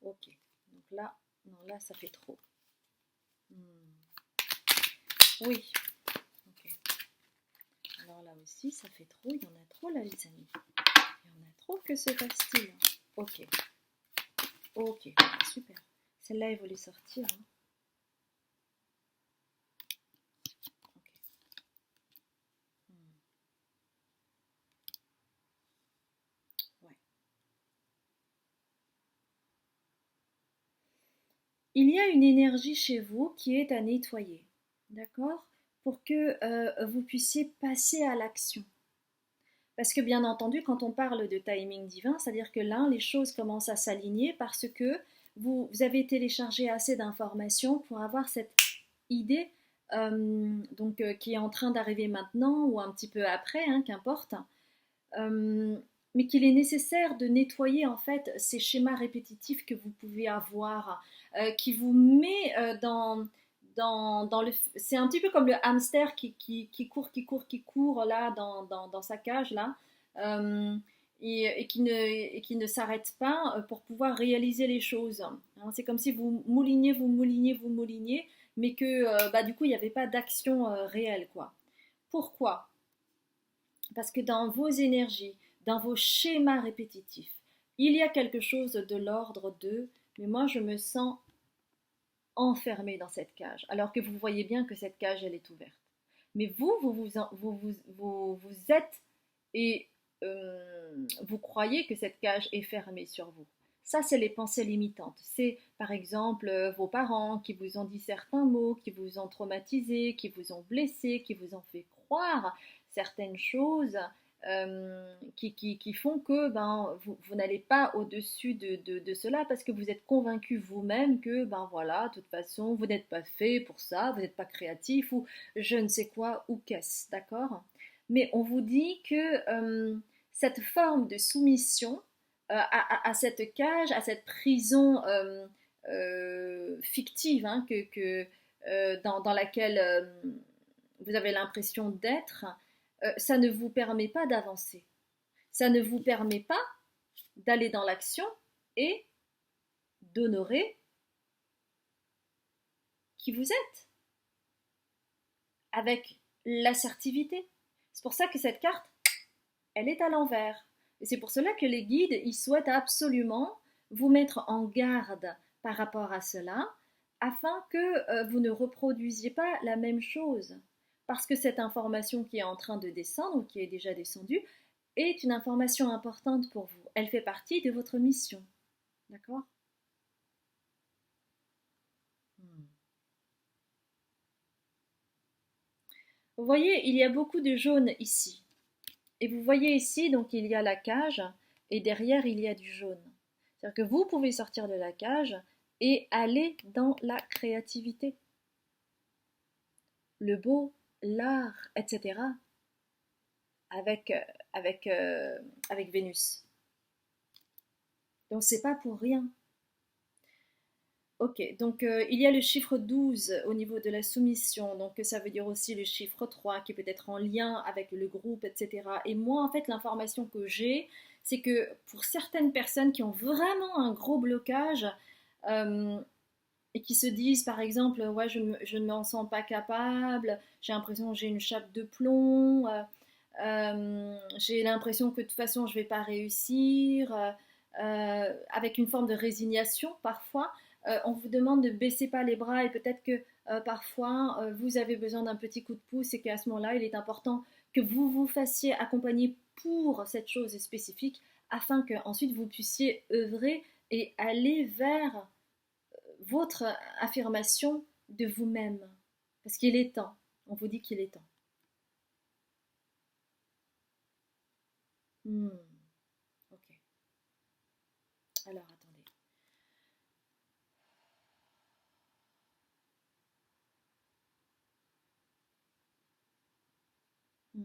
Ok. Donc là, non, là, ça fait trop. Oui. Ok. Alors là aussi, ça fait trop. Il y en a trop là, les amis. Il y en a trop, que se passe-t-il? Ok. Ok. Super. Celle-là, il voulait sortir. Hein. Ok. Ouais. Il y a une énergie chez vous qui est à nettoyer. D'accord? Pour que vous puissiez passer à l'action. Parce que bien entendu, quand on parle de timing divin, c'est-à-dire que là, les choses commencent à s'aligner parce que vous avez téléchargé assez d'informations pour avoir cette idée qui est en train d'arriver maintenant ou un petit peu après, hein, qu'importe, mais qu'il est nécessaire de nettoyer en fait ces schémas répétitifs que vous pouvez avoir, qui vous met dans le... C'est un petit peu comme le hamster qui court là dans sa cage là, euh, et qui ne s'arrête pas pour pouvoir réaliser les choses. Hein, c'est comme si vous mouliniez, mais que du coup il n'y avait pas d'action réelle quoi. Pourquoi? Parce que dans vos énergies, dans vos schémas répétitifs, il y a quelque chose de l'ordre de mais moi je me sens enfermé dans cette cage, alors que vous voyez bien que cette cage elle est ouverte. Mais vous êtes et vous croyez que cette cage est fermée sur vous. Ça, c'est les pensées limitantes. C'est par exemple vos parents qui vous ont dit certains mots, qui vous ont traumatisé, qui vous ont blessé, qui vous ont fait croire certaines choses qui font que vous n'allez pas au-dessus de cela parce que vous êtes convaincu vous-même que voilà, de toute façon, vous n'êtes pas fait pour ça, vous n'êtes pas créatif ou je ne sais quoi ou qu'est-ce, d'accord? Mais on vous dit que cette forme de soumission à cette cage, à cette prison fictive hein, dans laquelle vous avez l'impression d'être, ça ne vous permet pas d'avancer. Ça ne vous permet pas d'aller dans l'action et d'honorer qui vous êtes avec l'assertivité. C'est pour ça que cette carte, elle est à l'envers. Et c'est pour cela que les guides, ils souhaitent absolument vous mettre en garde par rapport à cela, afin que vous ne reproduisiez pas la même chose. Parce que cette information qui est en train de descendre, ou qui est déjà descendue, est une information importante pour vous. Elle fait partie de votre mission. D'accord? Vous voyez, il y a beaucoup de jaune ici. Et vous voyez ici, donc il y a la cage, et derrière il y a du jaune. C'est-à-dire que vous pouvez sortir de la cage et aller dans la créativité. Le beau, l'art, etc. avec Vénus. Donc c'est pas pour rien. Ok, donc il y a le chiffre 12 au niveau de la soumission, donc ça veut dire aussi le chiffre 3 qui peut être en lien avec le groupe, etc. Et moi, en fait, l'information que j'ai, c'est que pour certaines personnes qui ont vraiment un gros blocage euh, et qui se disent, par exemple, ouais, je ne m'en sens pas capable, j'ai l'impression que j'ai une chape de plomb, J'ai l'impression que de toute façon je ne vais pas réussir, avec une forme de résignation parfois. On vous demande de baisser pas les bras et peut-être que parfois vous avez besoin d'un petit coup de pouce et qu'à ce moment-là il est important que vous vous fassiez accompagner pour cette chose spécifique afin que ensuite vous puissiez œuvrer et aller vers votre affirmation de vous-même. Parce qu'il est temps. On vous dit qu'il est temps. Hmm, ok. Alors, attendez. Hmm.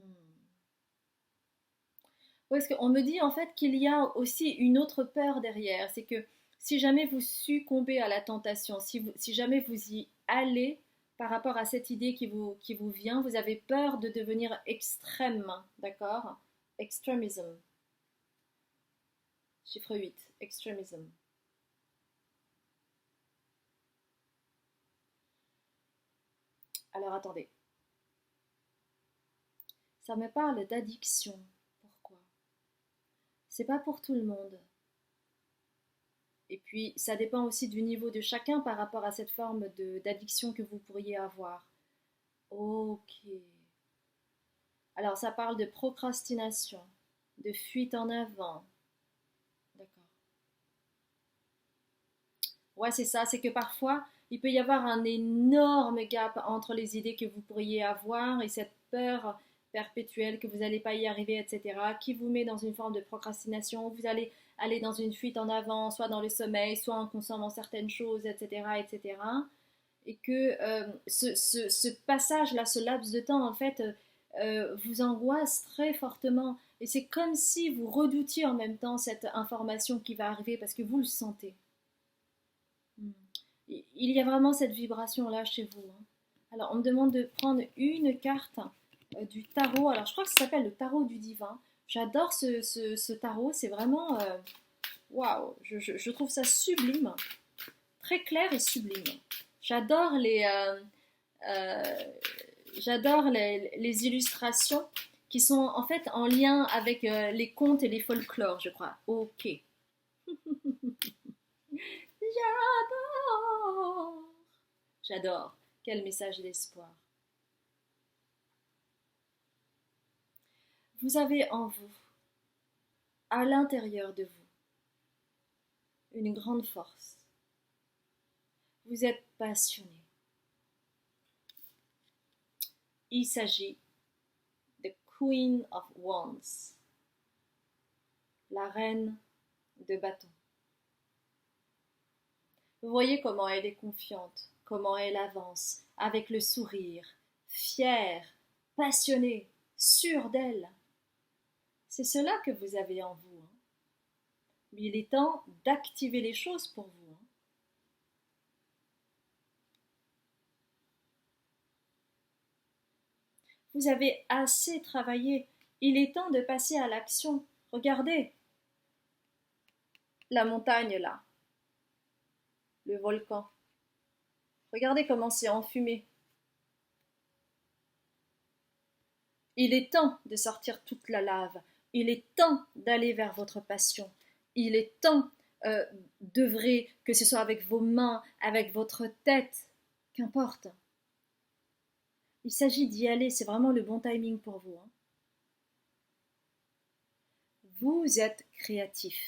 Oui, parce qu'on me dit en fait qu'il y a aussi une autre peur derrière. C'est que si jamais vous succombez à la tentation, si jamais vous y allez par rapport à cette idée qui vous vient, vous avez peur de devenir extrême, d'accord? Extremism. Chiffre 8. Extremism. Alors attendez. Ça me parle d'addiction. Pourquoi? C'est pas pour tout le monde. Et puis, ça dépend aussi du niveau de chacun par rapport à cette forme d'addiction que vous pourriez avoir. Ok. Alors, ça parle de procrastination, de fuite en avant. D'accord. Ouais, c'est ça. C'est que parfois, il peut y avoir un énorme gap entre les idées que vous pourriez avoir et cette peur perpétuelle que vous n'allez pas y arriver, etc., qui vous met dans une forme de procrastination. Vous allez aller dans une fuite en avant, soit dans le sommeil, soit en consommant certaines choses, etc., etc. Et que ce passage-là, ce laps de temps, en fait, vous angoisse très fortement. Et c'est comme si vous redoutiez en même temps cette information qui va arriver parce que vous le sentez. Hmm. Il y a vraiment cette vibration-là chez vous, hein. Alors, on me demande de prendre une carte du tarot. Alors, je crois que ça s'appelle le tarot du divin. J'adore ce tarot. C'est vraiment... Waouh, je trouve ça sublime. Très clair et sublime. J'adore euh, les illustrations qui sont en fait en lien avec les contes et les folklores, je crois. Ok. J'adore. J'adore. Quel message d'espoir. Vous avez en vous, à l'intérieur de vous, une grande force. Vous êtes passionné. Il s'agit de Queen of Wands, la reine de bâtons. Vous voyez comment elle est confiante, comment elle avance, avec le sourire, fière, passionnée, sûre d'elle. C'est cela que vous avez en vous, hein. Mais il est temps d'activer les choses pour vous, hein. Vous avez assez travaillé. Il est temps de passer à l'action. Regardez la montagne là, le volcan. Regardez comment c'est enfumé. Il est temps de sortir toute la lave. Il est temps d'aller vers votre passion. Il est temps d'œuvrer, que ce soit avec vos mains, avec votre tête, qu'importe. Il s'agit d'y aller, c'est vraiment le bon timing pour vous, hein. Vous êtes créatif.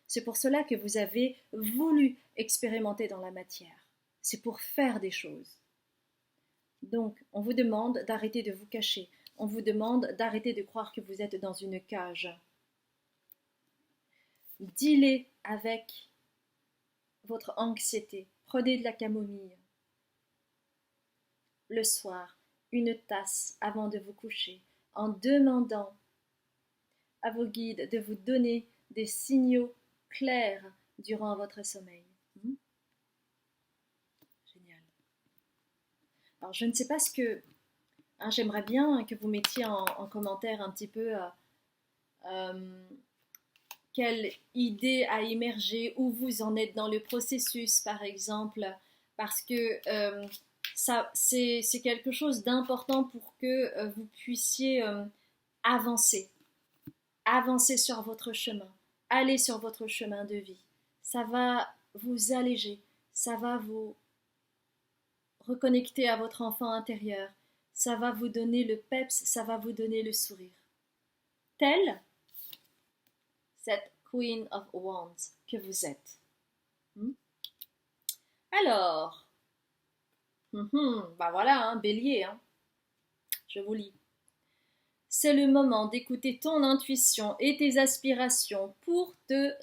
C'est pour cela que vous avez voulu expérimenter dans la matière. C'est pour faire des choses. Donc, on vous demande d'arrêter de vous cacher. On vous demande d'arrêter de croire que vous êtes dans une cage. Dealez avec votre anxiété. Prenez de la camomille. Le soir, une tasse avant de vous coucher, en demandant à vos guides de vous donner des signaux clairs durant votre sommeil. Génial. Alors, je ne sais pas ce que... hein, j'aimerais bien que vous mettiez en commentaire un petit peu euh, quelle idée a émergé, où vous en êtes dans le processus, par exemple, parce que ça, c'est quelque chose d'important pour que vous puissiez avancez. Avancez sur votre chemin. Allez sur votre chemin de vie. Ça va vous alléger. Ça va vous reconnecter à votre enfant intérieur. Ça va vous donner le peps, ça va vous donner le sourire. Telle cette Queen of Wands que vous êtes. Alors, bah voilà, hein, Bélier, hein. Je vous lis. C'est le moment d'écouter ton intuition et tes aspirations pour te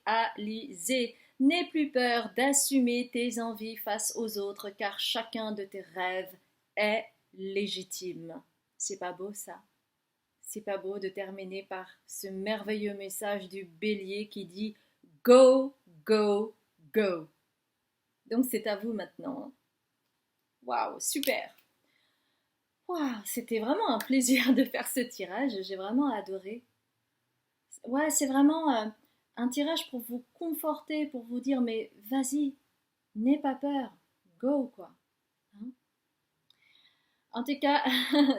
réaliser. N'aie plus peur d'assumer tes envies face aux autres car chacun de tes rêves est légitime. C'est pas beau ça? C'est pas beau de terminer par ce merveilleux message du Bélier qui dit Go, go, go. Donc c'est à vous maintenant. Waouh, super. Waouh, c'était vraiment un plaisir de faire ce tirage, j'ai vraiment adoré. Ouais, c'est vraiment un tirage pour vous conforter, pour vous dire mais vas-y, n'aie pas peur, go quoi. Hein. En tout cas,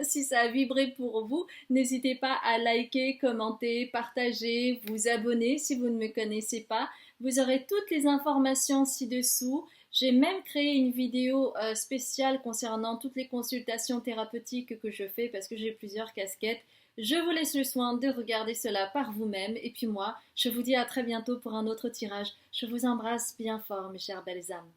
si ça a vibré pour vous, n'hésitez pas à liker, commenter, partager, vous abonner si vous ne me connaissez pas. Vous aurez toutes les informations ci-dessous. J'ai même créé une vidéo spéciale concernant toutes les consultations thérapeutiques que je fais parce que j'ai plusieurs casquettes. Je vous laisse le soin de regarder cela par vous-même. Et puis moi, je vous dis à très bientôt pour un autre tirage. Je vous embrasse bien fort, mes chères belles âmes.